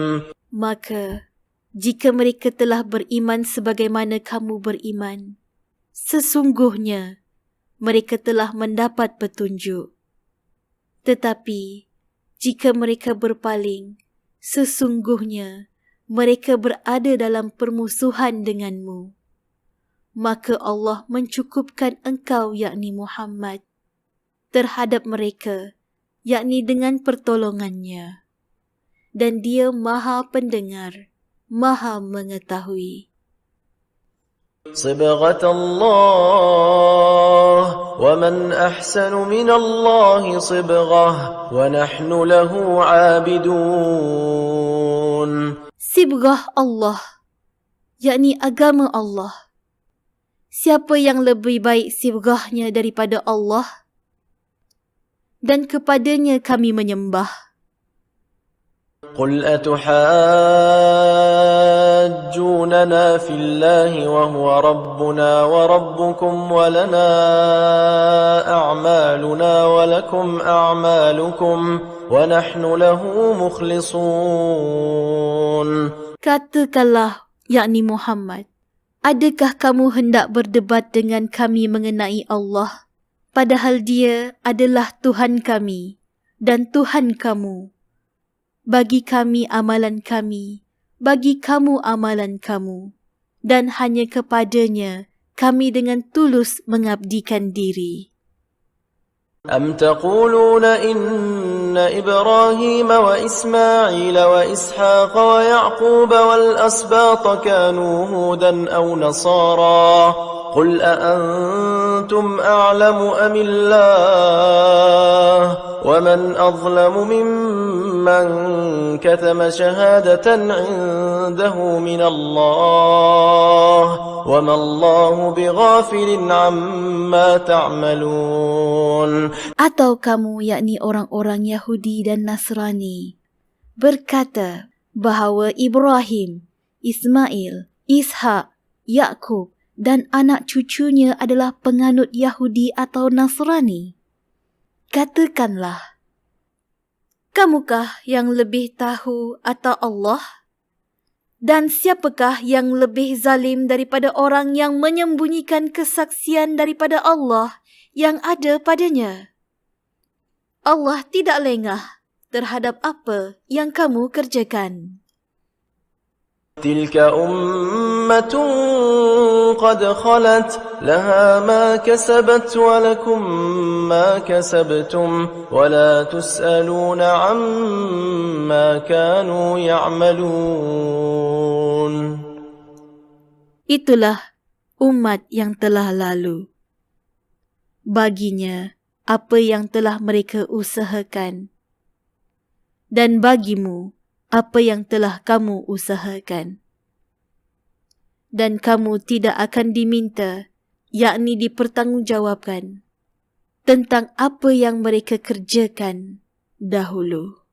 Maka, jika mereka telah beriman sebagaimana kamu beriman, sesungguhnya mereka telah mendapat petunjuk. Tetapi, jika mereka berpaling, sesungguhnya mereka berada dalam permusuhan denganmu. Maka Allah mencukupkan engkau, yakni Muhammad, terhadap mereka, yakni dengan pertolongannya. Dan dia Maha Pendengar, Maha Mengetahui. صبغة الله ومن أحسن من الله صبغة ونحن له عابدون. Sibghah Allah, yakni agama Allah. Siapa yang lebih baik sibghahnya daripada Allah? Dan kepadanya kami menyembah. قل أتحاجوننا في الله وهو ربنا وربكم ولنا أعمالنا ولكم أعمالكم ونحن له مخلصون. Katakanlah, yakni Muhammad, adakah kamu hendak berdebat dengan kami mengenai Allah, padahal dia adalah Tuhan kami dan Tuhan kamu? Bagi kami amalan kami, bagi kamu amalan kamu, dan hanya kepadanya kami dengan tulus mengabdikan diri. أم تقولون إن إبراهيم وإسماعيل وإسحاق ويعقوب والأسباط كانوا هودا أو نصارى قل أأنتم أعلم أم الله ومن أظلم ممن كتم شهادة عنده من الله وما الله بغافل عما تعملون. Atau kamu, yakni orang-orang Yahudi dan Nasrani, berkata bahawa Ibrahim, Ismail, Ishak, Yakub dan anak cucunya adalah penganut Yahudi atau Nasrani? Katakanlah, kamukah yang lebih tahu atau Allah? Dan siapakah yang lebih zalim daripada orang yang menyembunyikan kesaksian daripada Allah yang ada padanya? Allah tidak lengah terhadap apa yang kamu kerjakan. تلك أمة قد خلت لها ما كسبت ولكم ما كسبتم ولا تسألون عما كانوا يعملون. Itulah umat yang telah lalu. Baginya apa yang telah mereka usahakan, dan bagimu apa yang telah kamu usahakan. Dan kamu tidak akan diminta, yakni dipertanggungjawabkan, tentang apa yang mereka kerjakan dahulu.